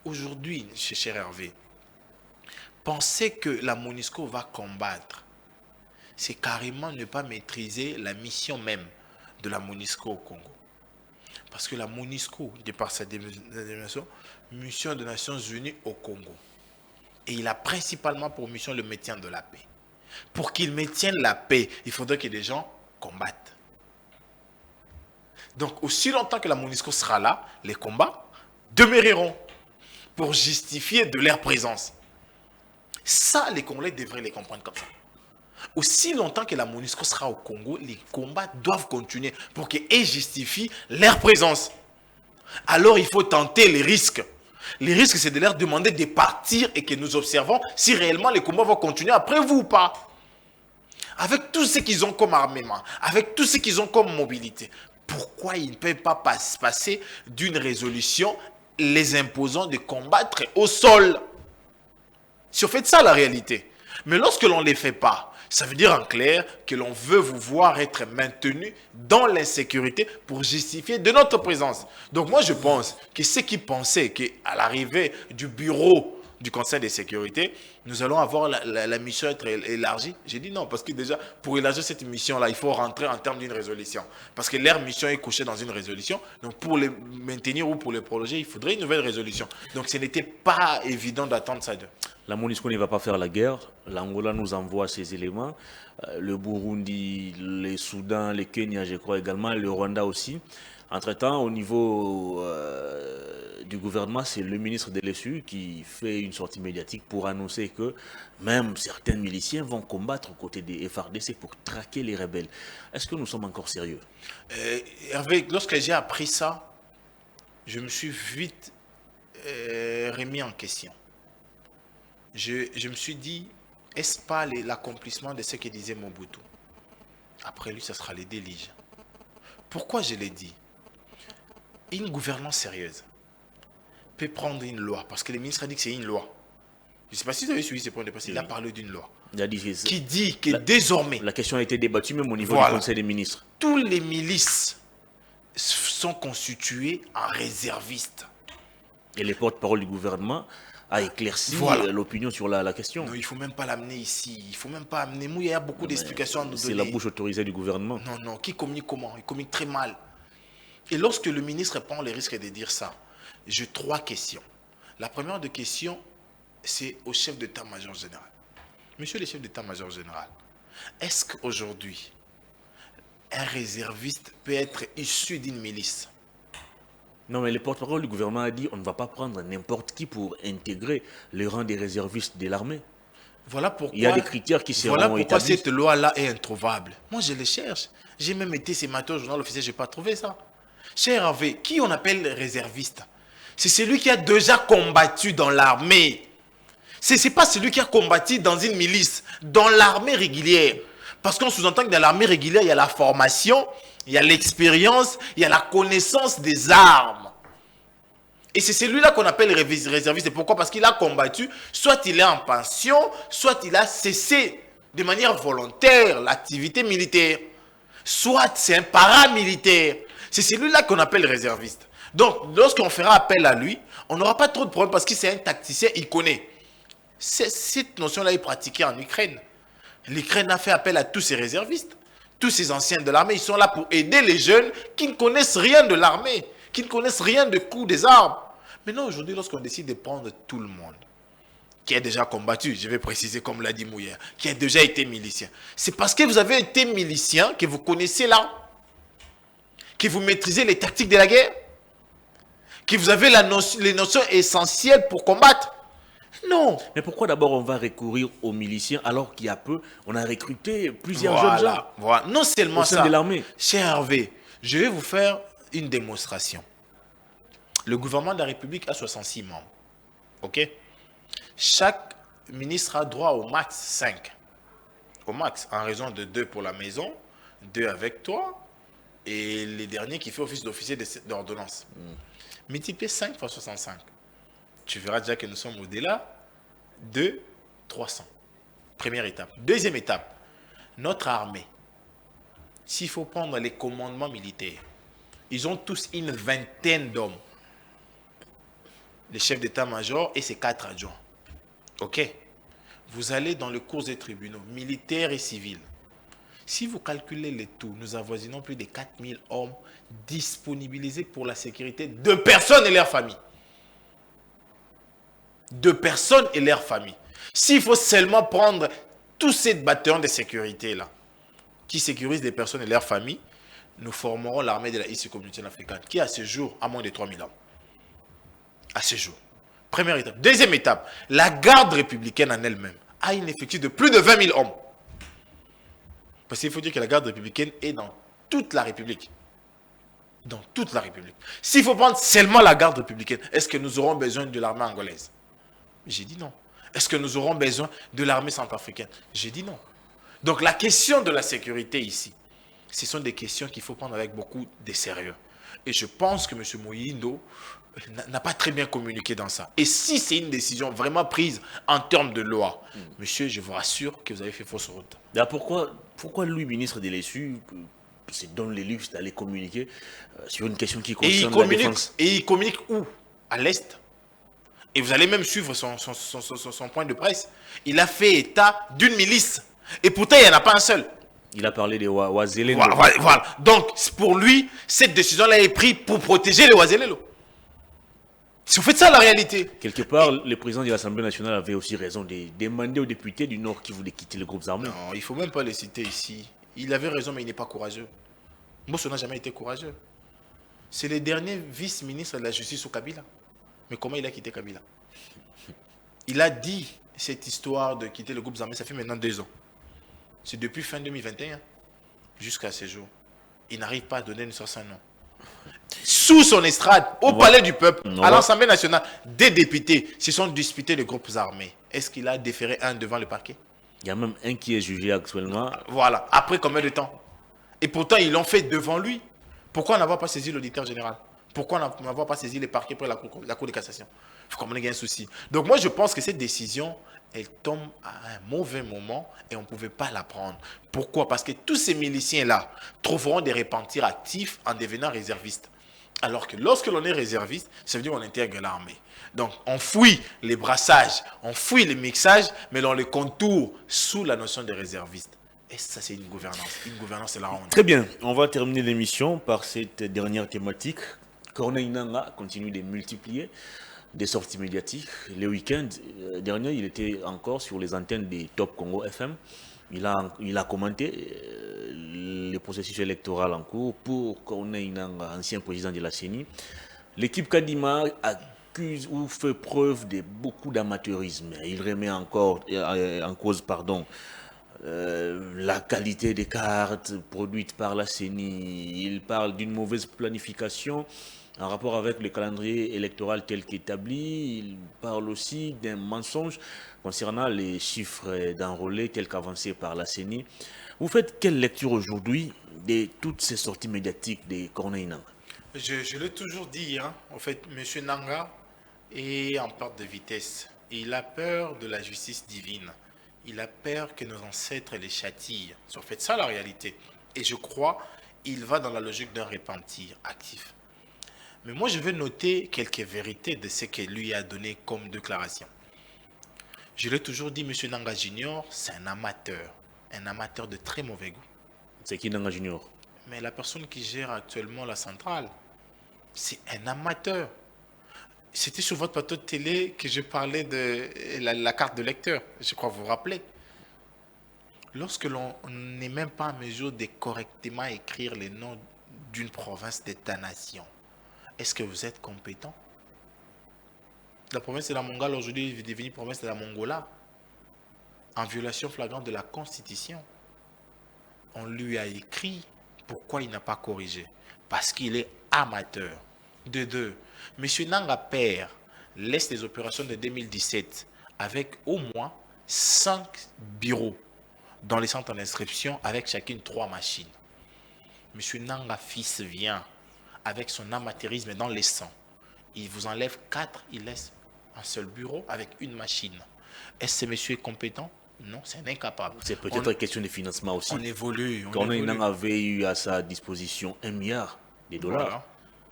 Aujourd'hui, cher Hervé, penser que la MONUSCO va combattre, c'est carrément ne pas maîtriser la mission même de la MONUSCO au Congo. Parce que la MONUSCO, de par sa dénomination, mission des Nations Unies au Congo. Et il a principalement pour mission le maintien de la paix. Pour qu'il maintienne la paix, il faudrait que des gens combattent. Donc, aussi longtemps que la MONUSCO sera là, les combats demeureront. pour justifier de leur présence. Ça, les Congolais devraient les comprendre comme ça. Aussi longtemps que la MONUSCO sera au Congo, les combats doivent continuer pour qu'ils justifient leur présence. Alors il faut tenter les risques. Les risques, c'est de leur demander de partir et que nous observons si réellement les combats vont continuer après vous ou pas. Avec tout ce qu'ils ont comme armement, avec tout ce qu'ils ont comme mobilité, pourquoi ils ne peuvent pas passer d'une résolution les imposant de combattre au sol? C'est en fait ça la réalité. Mais lorsque l'on ne les fait pas, ça veut dire en clair que l'on veut vous voir être maintenu dans l'insécurité pour justifier de notre présence. Donc moi je pense que ceux qui pensaient qu'à l'arrivée du bureau du Conseil de sécurité, nous allons avoir la mission être élargie. J'ai dit non, parce que déjà, pour élargir cette mission-là, il faut rentrer en termes d'une résolution. Parce que leur mission est couchée dans une résolution. Donc pour les maintenir ou pour les prolonger, il faudrait une nouvelle résolution. Donc ce n'était pas évident d'attendre ça d'eux. La MONUSCO ne va pas faire la guerre. L'Angola nous envoie ces éléments. Le Burundi, le Soudan, le Kenya, je crois également, le Rwanda aussi. Entre-temps, au niveau du gouvernement, c'est le ministre de l'ESU qui fait une sortie médiatique pour annoncer que même certains miliciens vont combattre aux côtés des FARDC pour traquer les rebelles. Est-ce que nous sommes encore sérieux? Hervé, lorsque j'ai appris ça, je me suis vite remis en question. Je me suis dit, est-ce pas l'accomplissement de ce que disait Mobutu? Après lui, ce sera les déliges. Pourquoi je l'ai dit? Une gouvernance sérieuse peut prendre une loi, parce que le ministre a dit que c'est une loi. Je ne sais pas si vous avez suivi ce point de presse, il a parlé d'une loi. Qui dit que désormais... La question a été débattue même au niveau du Conseil des ministres. Tous les milices sont constitués en réservistes. Et les porte-parole du gouvernement a éclairci l'opinion sur la question. Non, il ne faut même pas l'amener ici. Il ne faut même pas amener... Il y a beaucoup d'explications à nous donner. C'est la bouche autorisée du gouvernement. Non, non. Qui communique comment? Il communique très mal. Et lorsque le ministre prend le risque de dire ça, j'ai 3 questions. La première des questions, c'est au chef d'état-major général. Monsieur le chef d'état-major général, est-ce qu'aujourd'hui, un réserviste peut être issu d'une milice? Non, mais le porte-parole du gouvernement a dit on ne va pas prendre n'importe qui pour intégrer les rangs des réservistes de l'armée. Voilà pourquoi, il y a des critères qui seront établis. Voilà pourquoi cette loi-là est introuvable. Moi, je les cherche. J'ai même été ce matin au journal officiel, je n'ai pas trouvé ça. Cher Hervé, qui on appelle réserviste? C'est celui qui a déjà combattu dans l'armée. Ce n'est pas celui qui a combattu dans une milice, dans l'armée régulière. Parce qu'on sous-entend que dans l'armée régulière, il y a la formation, il y a l'expérience, il y a la connaissance des armes. Et c'est celui-là qu'on appelle réserviste. Pourquoi? Parce qu'il a combattu, soit il est en pension, soit il a cessé de manière volontaire l'activité militaire. Soit c'est un paramilitaire. C'est celui-là qu'on appelle réserviste. Donc, lorsqu'on fera appel à lui, on n'aura pas trop de problèmes parce que c'est un tacticien, il connaît. Cette notion-là est pratiquée en Ukraine. L'Ukraine a fait appel à tous ses réservistes. Tous ces anciens de l'armée, ils sont là pour aider les jeunes qui ne connaissent rien de l'armée, qui ne connaissent rien de coups des armes. Maintenant, aujourd'hui, lorsqu'on décide de prendre tout le monde, qui a déjà combattu, je vais préciser comme l'a dit Mouya, qui a déjà été milicien, c'est parce que vous avez été milicien que vous connaissez l'arme, que vous maîtrisez les tactiques de la guerre, que vous avez les notions essentielles pour combattre. Non. Mais pourquoi d'abord on va recourir aux miliciens alors qu'il y a peu, on a recruté plusieurs jeunes gens? Voilà. Non seulement au sein de l'armée. Cher Hervé, je vais vous faire une démonstration. Le gouvernement de la République a 66 membres. Ok? Chaque ministre a droit au max 5. Au max, en raison de 2 pour la maison, 2 avec toi, et les derniers qui fait office d'officier d'ordonnance. Multiplié 5 fois 65. Tu verras déjà que nous sommes au-delà de 300. Première étape. Deuxième étape, notre armée, s'il faut prendre les commandements militaires, ils ont tous une vingtaine d'hommes. Les chefs d'état-major et ses 4 adjoints. Ok? Vous allez dans le cours des tribunaux, militaires et civils. Si vous calculez les tout, nous avoisinons plus de 4000 hommes disponibilisés pour la sécurité de personnes et leurs familles. De personnes et leurs familles. S'il faut seulement prendre tous ces bataillons de sécurité-là, qui sécurisent les personnes et leurs familles, nous formerons l'armée de la East Community africaine, qui à ce jour a moins de 3000 hommes. À ce jour. Première étape. Deuxième étape, la garde républicaine en elle-même a un effectif de plus de 20 000 hommes. Parce qu'il faut dire que la garde républicaine est dans toute la République. Dans toute la République. S'il faut prendre seulement la garde républicaine, est-ce que nous aurons besoin de l'armée angolaise? J'ai dit non. Est-ce que nous aurons besoin de l'armée centrafricaine? J'ai dit non. Donc la question de la sécurité ici, ce sont des questions qu'il faut prendre avec beaucoup de sérieux. Et je pense que M. Moïndo n'a pas très bien communiqué dans ça. Et si c'est une décision vraiment prise en termes de loi, monsieur, je vous rassure que vous avez fait fausse route. Pourquoi lui, ministre de l'ESU, se donne les luxe d'aller communiquer sur une question qui concerne la défense? Et il communique où? À l'Est. Et vous allez même suivre son point de presse. Il a fait état d'une milice. Et pourtant, il n'y en a pas un seul. Il a parlé des Wazelelo. Voilà. Donc, pour lui, cette décision-là est prise pour protéger les Wazelelo. Si vous faites ça, la réalité. Quelque part, le président de l'Assemblée nationale avait aussi raison de demander aux députés du Nord qui voulaient quitter les groupes armés. Non, il ne faut même pas les citer ici. Il avait raison, mais il n'est pas courageux. Moussa n'a jamais été courageux. C'est le dernier vice-ministre de la Justice au Kabila. Mais comment il a quitté Kabila? Il a dit cette histoire de quitter le groupe armé, ça fait maintenant 2 ans. C'est depuis fin 2021 jusqu'à ce jour. Il n'arrive pas à donner une source un nom. Sous son estrade, au palais du peuple, à l'Assemblée nationale, des députés se sont disputés les groupes armés. Est-ce qu'il a déféré un devant le parquet? Il y a même un qui est jugé actuellement. Voilà. Après combien de temps? Et pourtant, ils l'ont fait devant lui. Pourquoi n'avoir pas saisi l'auditeur général? Pourquoi n'avoir pas saisi les parquets pour la cour de cassation? Il faut qu'on ait un souci. Donc moi, je pense que cette décision, elle tombe à un mauvais moment et on ne pouvait pas la prendre. Pourquoi? Parce que tous ces miliciens-là trouveront des repentirs actifs en devenant réservistes. Alors que lorsque l'on est réserviste, ça veut dire qu'on intègre l'armée. Donc on fouille les brassages, on fouille les mixages, mais on les contourne sous la notion de réserviste. Et ça, c'est une gouvernance. Une gouvernance, c'est la honte. Très bien. On va terminer l'émission par cette dernière thématique. Corneille Nangaa continue de multiplier des sorties médiatiques. Le week-end dernier, il était encore sur les antennes des Top Congo FM. Il a commenté le processus électoral en cours pour Corneille Nangaa, ancien président de la CENI. L'équipe Kadima accuse ou fait preuve de beaucoup d'amateurisme. Il remet encore en cause, la qualité des cartes produites par la CENI. Il parle d'une mauvaise planification en rapport avec le calendrier électoral tel qu'établi. Il parle aussi d'un mensonge concernant les chiffres d'enrôlés tels qu'avancés par la CENI. Vous faites quelle lecture aujourd'hui de toutes ces sorties médiatiques de Corneille Nangaa? Je l'ai toujours dit, hein. En fait, M. Nangaa est en perte de vitesse. Il a peur de la justice divine. Il a peur que nos ancêtres les châtillent. C'est en fait ça la réalité. Et je crois qu'il va dans la logique d'un repentir actif. Mais moi, je vais noter quelques vérités de ce que lui a donné comme déclaration. Je l'ai toujours dit, M. Nangaa Junior, c'est un amateur de très mauvais goût. C'est qui Nangaa Junior? Mais la personne qui gère actuellement la centrale, c'est un amateur. C'était sur votre plateau de télé que je parlais de la carte de lecteur. Je crois vous vous rappelez. Lorsque l'on n'est même pas en mesure de correctement écrire les noms d'une province d'État-nation, est-ce que vous êtes compétent? La province de la Mongole aujourd'hui est devenue province de la Mongola, en violation flagrante de la Constitution. On lui a écrit pourquoi il n'a pas corrigé. Parce qu'il est amateur. De deux, M. Nangaa perd l'Est des opérations de 2017 avec au moins 5 bureaux dans les centres d'inscription avec chacune 3 machines. M. Nangaa fils vient avec son amateurisme dans les sangs. Il vous enlève 4, il laisse un seul bureau avec une machine. Est-ce que ce monsieur est compétent? Non, c'est un incapable. C'est peut-être une question de financement aussi. On évolue. Corneille Nangaa avait eu à sa disposition $1 milliard.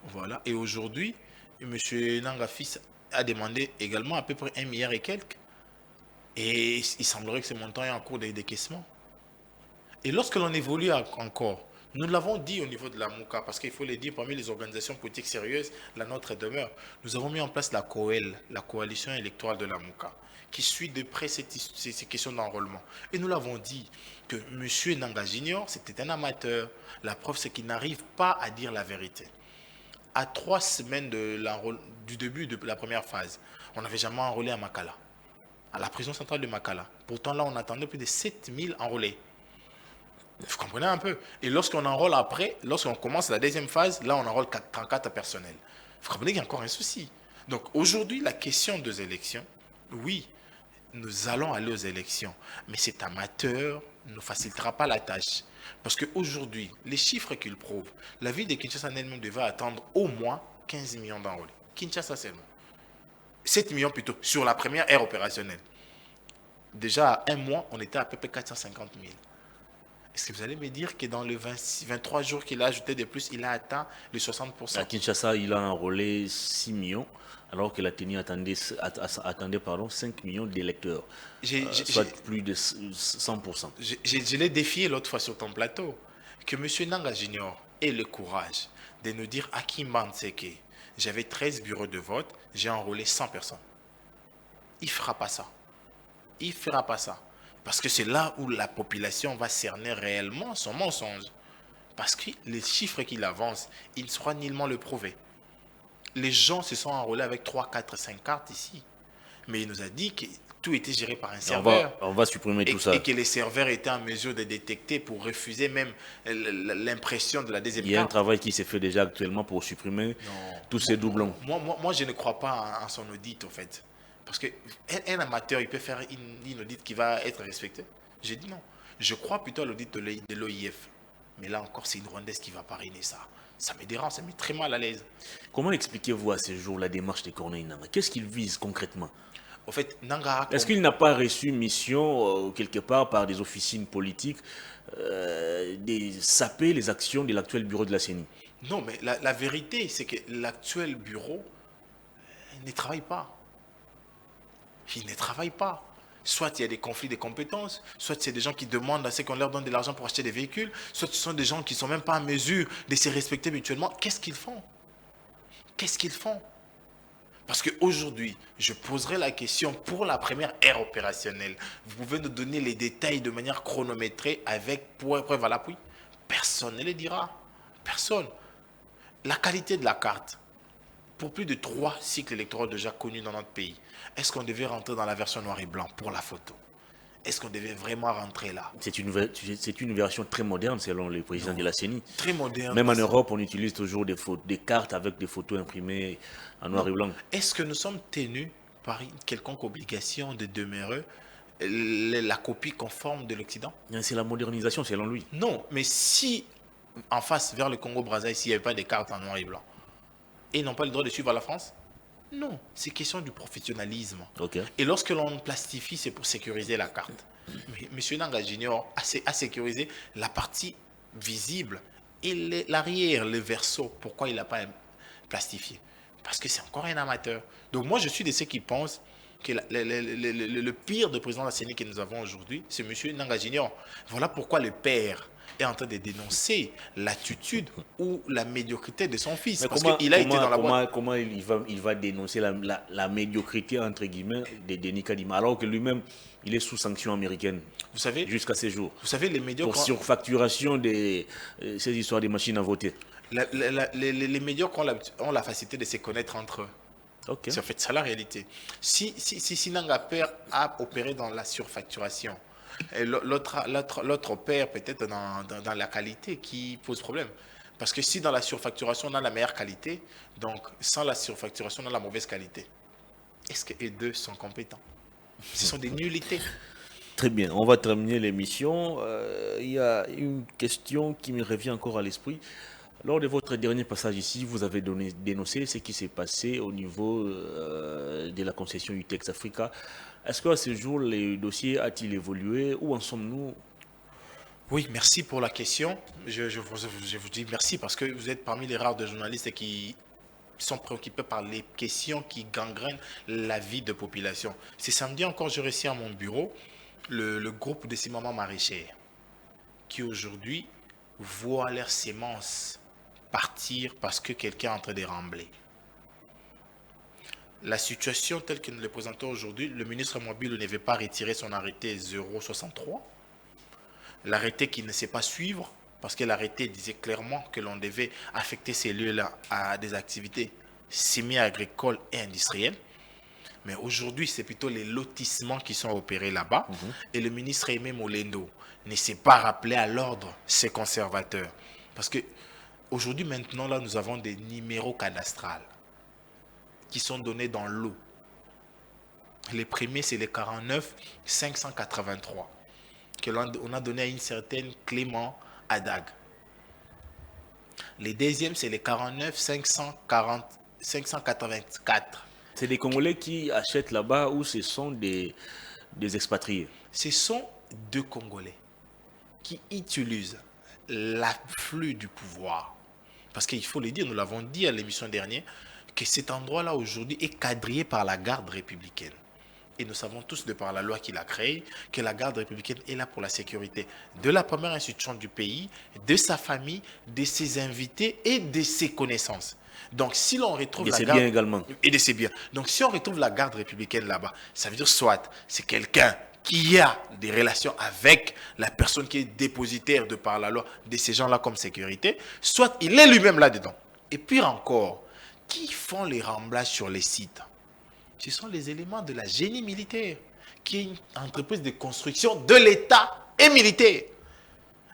Voilà. Et aujourd'hui, M. Nangaa fils a demandé également à peu près 1 milliard et quelques. Et il semblerait que ce montant est en cours de décaissement. Et lorsque l'on évolue encore, nous l'avons dit au niveau de la MOUCA, parce qu'il faut le dire, parmi les organisations politiques sérieuses, la nôtre demeure. Nous avons mis en place la COEL, la coalition électorale de la MOUCA, qui suit de près ces questions d'enrôlement. Et nous l'avons dit que M. Nangaa Junior, c'était un amateur. La preuve, c'est qu'il n'arrive pas à dire la vérité. À 3 semaines du début de la première phase, On n'avait jamais enrôlé à Makala, à la prison centrale de Makala. Pourtant, là, on attendait plus de 7000 enrôlés. Vous comprenez un peu? Et lorsqu'on enrôle après, lorsqu'on commence la deuxième phase, là, on enrôle 34 personnels. Vous comprenez qu'il y a encore un souci. Donc, aujourd'hui, la question des élections, oui, nous allons aller aux élections, mais cet amateur ne facilitera pas la tâche. Parce qu'aujourd'hui, les chiffres qu'il prouve, la ville de Kinshasa elle-même devait attendre au moins 15 millions d'enrôlés. Kinshasa seulement. 7 millions plutôt, sur la première ère opérationnelle. Déjà, à un mois, on était à peu près 450 000. Est-ce que vous allez me dire que dans les 23 jours qu'il a ajouté de plus, il a atteint les 60%? À Kinshasa, il a enrôlé 6 millions, alors que la TENI attendait 5 millions d'électeurs, soit plus de 100%. Je l'ai défié l'autre fois sur ton plateau, que M. Nanga Junior ait le courage de nous dire à qui Manseke, j'avais 13 bureaux de vote, j'ai enrôlé 100 personnes. Il ne fera pas ça. Il ne fera pas ça. Parce que c'est là où la population va cerner réellement son mensonge. Parce que les chiffres qu'il avance, il ne saura nullement le prouver. Les gens se sont enrôlés avec 3, 4, 5 cartes ici. Mais il nous a dit que tout était géré par un serveur. On va supprimer tout ça. Et que les serveurs étaient en mesure de détecter pour refuser même l'impression de la deuxième carte. Il y a un travail qui s'est fait déjà actuellement pour supprimer tous ces doublons. Moi, je ne crois pas en son audit, en fait. Parce qu'un amateur, il peut faire une audit qui va être respectée. J'ai dit non. Je crois plutôt à l'audit de l'OIF. Mais là encore, c'est une Rwandaise qui va parrainer ça. Ça me dérange, ça me met très mal à l'aise. Comment expliquez-vous à ce jour la démarche de Corneille Nangaa? Qu'est-ce qu'il vise concrètement? En fait, Nangaa... Est-ce qu'il n'a pas reçu mission quelque part par des officines politiques de saper les actions de l'actuel bureau de la CENI? Non, mais la vérité, c'est que l'actuel bureau ne travaille pas. Il ne travaille pas. Soit il y a des conflits de compétences, soit c'est des gens qui demandent à ce qu'on leur donne de l'argent pour acheter des véhicules, soit ce sont des gens qui ne sont même pas en mesure de se respecter mutuellement. Qu'est-ce qu'ils font? Qu'est-ce qu'ils font? Parce qu'aujourd'hui, je poserai la question pour la première ère opérationnelle. Vous pouvez nous donner les détails de manière chronométrée avec preuve à l'appui? Personne ne le dira. Personne. La qualité de la carte, pour plus de 3 cycles électoraux déjà connus dans notre pays, est-ce qu'on devait rentrer dans la version noir et blanc pour la photo? Est-ce qu'on devait vraiment rentrer là? C'est une version très moderne selon le président de la CENI. Très moderne. Même en Europe, on utilise toujours des cartes avec des photos imprimées en noir et blanc. Est-ce que nous sommes tenus par une quelconque obligation de demeurer la copie conforme de l'Occident? C'est la modernisation selon lui. Non, mais si en face vers le Congo-Brazzaville, s'il n'y avait pas de cartes en noir et blanc, et ils n'ont pas le droit de suivre la France? Non, c'est question du professionnalisme. Okay. Et lorsque l'on plastifie, c'est pour sécuriser la carte. Mais M. Nanga Junior a sécurisé la partie visible et l'arrière, le verso. Pourquoi il n'a pas plastifié? Parce que c'est encore un amateur. Donc moi, je suis de ceux qui pensent que le pire de président de la CENI que nous avons aujourd'hui, c'est M. Nanga Junior. Voilà pourquoi le père est en train de dénoncer l'attitude ou la médiocrité de son fils. Parce qu'il a été dans la boîte. Comment il va dénoncer la médiocrité, entre guillemets, de Denis Kadima, alors que lui-même, il est sous sanction américaine jusqu'à ces jours. Vous savez, les médiocres... Pour surfacturation de ces histoires des machines à voter. Les médiocres ont la facilité de se connaître entre eux. Okay. C'est en fait ça la réalité. Si Nanga Père a opéré dans la surfacturation, l'autre opère peut-être dans la qualité qui pose problème. Parce que si dans la surfacturation on a la meilleure qualité, donc sans la surfacturation on a la mauvaise qualité. Est-ce que les deux sont compétents? Ce sont des nullités. Très bien, on va terminer l'émission. Il y a une question qui me revient encore à l'esprit. Lors de votre dernier passage ici, vous avez dénoncé ce qui s'est passé au niveau de la concession UTEX Africa. Est-ce qu'à ce jour, le dossier a-t-il évolué? Où en sommes-nous? Oui, merci pour la question. Je vous dis merci parce que vous êtes parmi les rares de journalistes qui sont préoccupés par les questions qui gangrènent la vie de population. C'est samedi encore, j'ai reçu à mon bureau le groupe de ciments maraîchers qui aujourd'hui voient leurs semences partir parce que quelqu'un est en train de rembler. La situation telle que nous le présentons aujourd'hui, le ministre Mobile ne veut pas retirer son arrêté 063. L'arrêté qui ne sait pas suivre, parce que l'arrêté disait clairement que l'on devait affecter ces lieux-là à des activités semi-agricoles et industrielles. Mais aujourd'hui, c'est plutôt les lotissements qui sont opérés là-bas. Et le ministre Aimé Molendo ne s'est pas rappelé à l'ordre ces conservateurs. Parce que aujourd'hui, maintenant, là, nous avons des numéros cadastrales qui sont donnés dans l'eau. Les premiers, c'est les 49 583 qu'on a donné à une certaine Clément Hadag. Les deuxièmes, c'est les 49 584. C'est des Congolais qui achètent là-bas ou ce sont des expatriés? Ce sont deux Congolais qui utilisent l'afflux du pouvoir. Parce qu'il faut le dire, nous l'avons dit à l'émission dernière, que cet endroit-là aujourd'hui est quadrillé par la garde républicaine. Et nous savons tous, de par la loi qu'il a créée, que la garde républicaine est là pour la sécurité de la première institution du pays, de sa famille, de ses invités et de ses connaissances. Donc, si l'on retrouve la garde... biens également. Et de ses biens. Donc, si on retrouve la garde républicaine là-bas, ça veut dire soit c'est quelqu'un qui a des relations avec la personne qui est dépositaire de par la loi de ces gens-là comme sécurité, soit il est lui-même là-dedans. Et pire encore, qui font les remblages sur les sites? Ce sont les éléments de la génie militaire, qui est une entreprise de construction de l'État et militaire.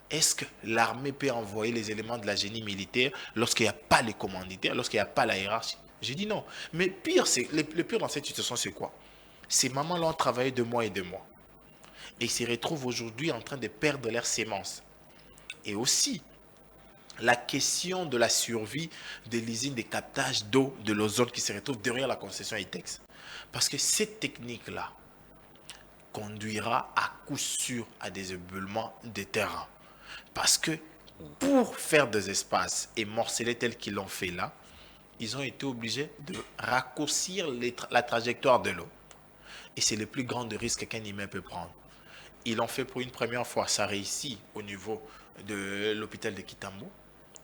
Est-ce que l'armée peut envoyer les éléments de la génie militaire lorsqu'il n'y a pas les commanditaires, lorsqu'il n'y a pas la hiérarchie? J'ai dit non. Mais pire, le pire dans cette situation, c'est quoi? Ces mamans-là ont travaillé 2 mois et 2 mois. Et ils se retrouvent aujourd'hui en train de perdre leurs sémences. Et aussi, la question de la survie de l'usine de captage d'eau de l'ozone qui se retrouve derrière la concession ITEX. Parce que cette technique-là conduira à coup sûr à des éboulements de terrain. Parce que pour faire des espaces et morceler tel qu'ils l'ont fait là, ils ont été obligés de raccourcir la trajectoire de l'eau. Et c'est le plus grand risque qu'un humain peut prendre. Ils l'ont fait pour une première fois, ça réussit au niveau de l'hôpital de Kitambo.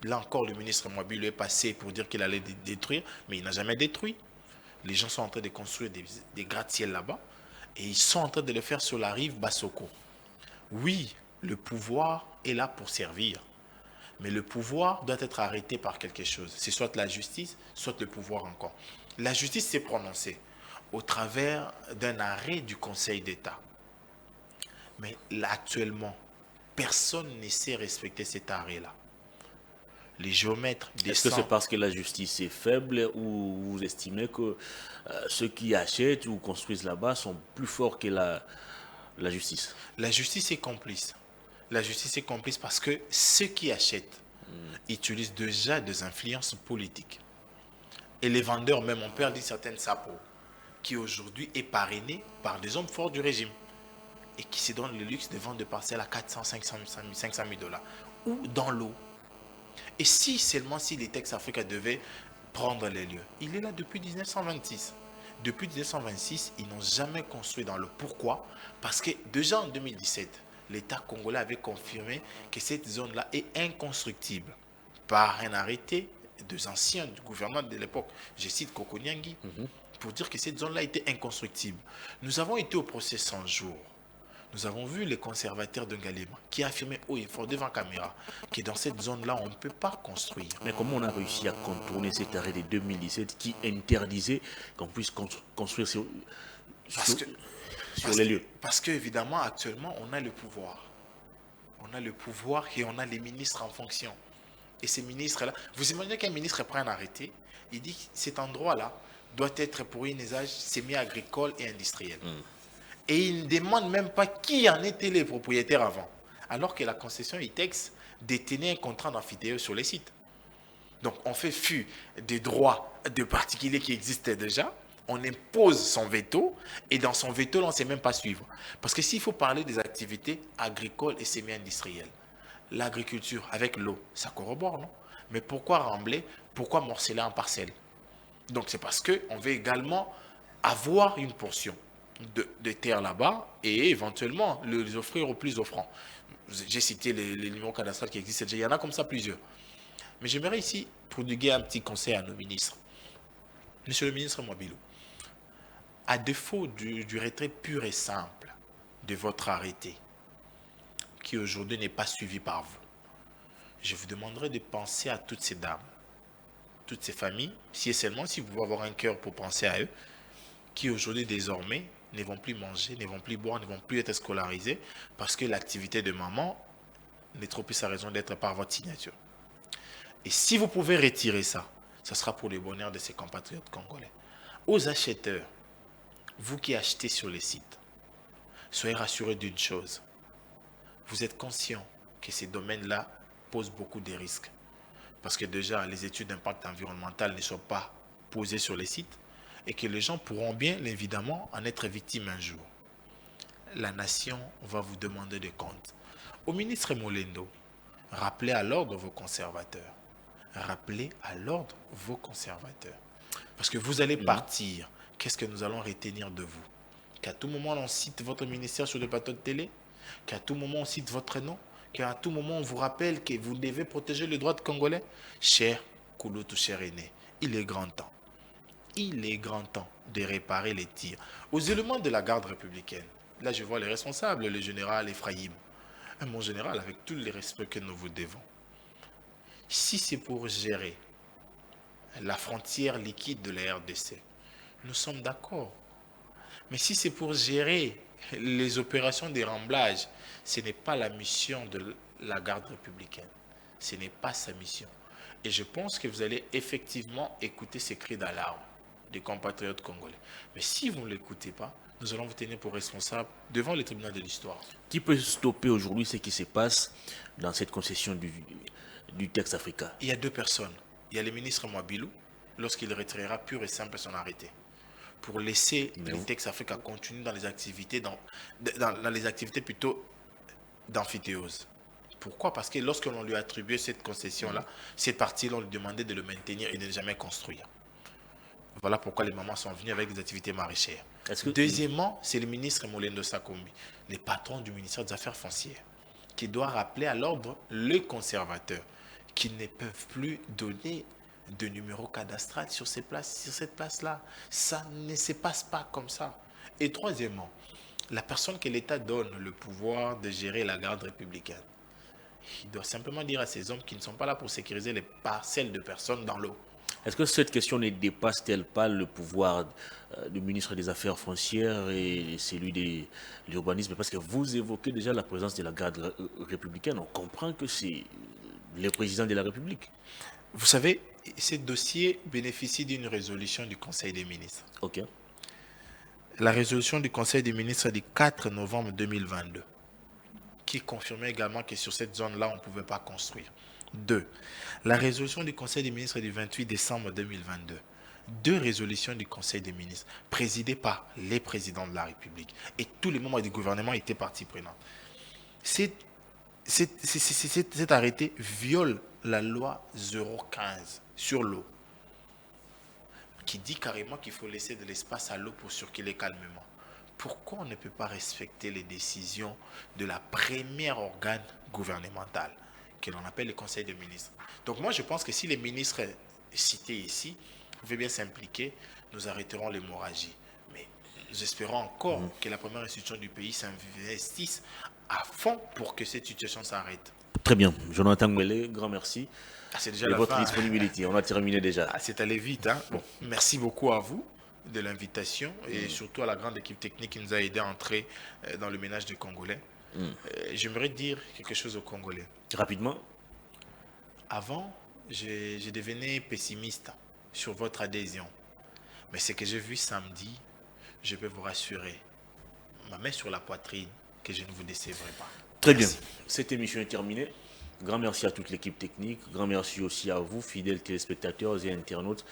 Là encore, le ministre Mwabi lui est passé pour dire qu'il allait détruire, mais il n'a jamais détruit. Les gens sont en train de construire des gratte-ciel là-bas et ils sont en train de le faire sur la rive Bassoko. Oui, le pouvoir est là pour servir, mais le pouvoir doit être arrêté par quelque chose. C'est soit la justice, soit le pouvoir encore. La justice s'est prononcée au travers d'un arrêt du Conseil d'État. Mais là, actuellement, personne ne sait respecter cet arrêt-là. Les géomètres descendent. Est-ce que c'est parce que la justice est faible ou vous estimez que ceux qui achètent ou construisent là-bas sont plus forts que la justice? La justice est complice. La justice est complice parce que ceux qui achètent utilisent déjà des influences politiques. Et les vendeurs même ont perdu certaines sapos qui aujourd'hui est parrainé par des hommes forts du régime et qui se donnent le luxe de vendre des parcelles à 400, 500 000 dollars ou dans l'eau. Et si seulement si l'ITEX Africa devait prendre les lieux, il est là depuis 1926. Depuis 1926, ils n'ont jamais construit dans l'eau. Pourquoi? Parce que déjà en 2017, l'État congolais avait confirmé que cette zone-là est inconstructible par un arrêté des anciens du gouvernement de l'époque. Je cite Koko Nyangi, pour dire que cette zone-là était inconstructible. Nous avons été au procès 100 jours. Nous avons vu les conservateurs de Ngalema qui affirmaient haut et fort devant caméra que dans cette zone-là, on ne peut pas construire. Mais comment on a réussi à contourner cet arrêt de 2017 qui interdisait qu'on puisse construire sur les lieux? Parce qu'évidemment, actuellement, on a le pouvoir. On a le pouvoir et on a les ministres en fonction. Et ces ministres-là, vous imaginez qu'un ministre prend un arrêté, il dit que cet endroit-là doit être pour un usage semi-agricole et industriel. Et il ne demande même pas qui en étaient les propriétaires avant. Alors que la concession ITEX détenait un contrat d'amphithéâtre sur les sites. Donc on fait fi des droits de particuliers qui existaient déjà. On impose son veto. Et dans son veto, on ne sait même pas suivre. Parce que s'il faut parler des activités agricoles et semi-industrielles, l'agriculture avec l'eau, ça corrobore, non? Mais pourquoi rembler? Pourquoi morceler en parcelles? Donc c'est parce qu'on veut également avoir une portion de terre là-bas et éventuellement les offrir aux plus offrants. J'ai cité les numéros cadastrales qui existent déjà, il y en a comme ça plusieurs. Mais j'aimerais ici prodiguer un petit conseil à nos ministres. Monsieur le ministre Mwabilou, à défaut du retrait pur et simple de votre arrêté, qui aujourd'hui n'est pas suivi par vous, je vous demanderai de penser à toutes ces dames, toutes ces familles, si et seulement si vous pouvez avoir un cœur pour penser à eux, qui aujourd'hui désormais ne vont plus manger, ne vont plus boire, ne vont plus être scolarisés parce que l'activité de maman n'est trop plus sa raison d'être par votre signature. Et si vous pouvez retirer ça, ça sera pour le bonheur de ces compatriotes congolais. Aux acheteurs, vous qui achetez sur les sites, soyez rassurés d'une chose. Vous êtes conscient que ces domaines-là posent beaucoup de risques. Parce que déjà, les études d'impact environnemental ne sont pas posées sur les sites et que les gens pourront bien, évidemment, en être victimes un jour. La nation va vous demander des comptes. Au ministre Molendo, rappelez à l'ordre vos conservateurs. Rappelez à l'ordre vos conservateurs. Parce que vous allez partir. Qu'est-ce que nous allons retenir de vous? Qu'à tout moment, on cite votre ministère sur le plateau de télé? Qu'à tout moment, on cite votre nom? Qu'à tout moment, on vous rappelle que vous devez protéger les droits de Congolais? Cher Kouloutou, cher aîné, il est grand temps. Il est grand temps de réparer les tirs aux éléments de la garde républicaine. Là, je vois les responsables, le général Ephraïm. Mon général, avec tout le respect que nous vous devons. Si c'est pour gérer la frontière liquide de la RDC, nous sommes d'accord. Mais si c'est pour gérer les opérations de remblage, ce n'est pas la mission de la garde républicaine. Ce n'est pas sa mission. Et je pense que vous allez effectivement écouter ces cris d'alarme des compatriotes congolais. Mais si vous ne l'écoutez pas, nous allons vous tenir pour responsable devant le tribunal de l'histoire. Qui peut stopper aujourd'hui ce qui se passe dans cette concession du texte africain? Il y a deux personnes. Il y a le ministre Mwabilou, lorsqu'il retirera pur et simple son arrêté, pour laisser le texte africain continuer dans les activités, dans les activités plutôt d'amphithéose. Pourquoi? Parce que lorsque l'on lui a attribué cette concession-là, cette partie-là, on lui demandait de le maintenir et de ne jamais construire. Voilà pourquoi les mamans sont venues avec des activités maraîchères. Deuxièmement, c'est le ministre Molendo Sakombi, le patron du ministère des Affaires foncières, qui doit rappeler à l'ordre les conservateurs qu'ils ne peuvent plus donner de numéro cadastral sur cette place-là. Ça ne se passe pas comme ça. Et troisièmement, la personne que l'État donne le pouvoir de gérer la garde républicaine, il doit simplement dire à ces hommes qui ne sont pas là pour sécuriser les parcelles de personnes dans l'eau. Est-ce que cette question ne dépasse-t-elle pas le pouvoir du ministre des Affaires foncières et celui de l'urbanisme? Parce que vous évoquez déjà la présence de la garde républicaine. On comprend que c'est le président de la République. Vous savez, ce dossier bénéficie d'une résolution du Conseil des ministres. Ok. La résolution du Conseil des ministres du 4 novembre 2022, qui confirmait également que sur cette zone-là, on ne pouvait pas construire. 2. La résolution du Conseil des ministres du 28 décembre 2022. Deux résolutions du Conseil des ministres, présidées par les présidents de la République. Et tous les membres du gouvernement étaient partie prenante. Cet arrêté viole la loi 015 sur l'eau, qui dit carrément qu'il faut laisser de l'espace à l'eau pour circuler calmement. Pourquoi on ne peut pas respecter les décisions de la première organe gouvernemental, que l'on appelle le Conseil des ministres? Donc moi je pense que si les ministres cités ici pouvaient bien s'impliquer, nous arrêterons l'hémorragie. Mais nous espérons encore que la première institution du pays s'investisse à fond pour que cette situation s'arrête. Très bien. Jonathan Mwele, grand merci. C'est déjà de votre disponibilité. On a terminé déjà. C'est allé vite. Hein? Bon, merci beaucoup à vous de l'invitation et surtout à la grande équipe technique qui nous a aidé à entrer dans le ménage des Congolais. J'aimerais dire quelque chose aux Congolais. Rapidement. Avant, je devenais pessimiste sur votre adhésion. Mais ce que j'ai vu samedi, je peux vous rassurer. Ma main sur la poitrine, que je ne vous décevrai pas. Très bien. Cette émission est terminée. Grand merci à toute l'équipe technique. Grand merci aussi à vous, fidèles téléspectateurs et internautes,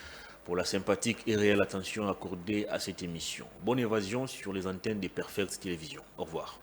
pour la sympathique et réelle attention accordée à cette émission. Bonne évasion sur les antennes des Perfect Télévisions. Au revoir.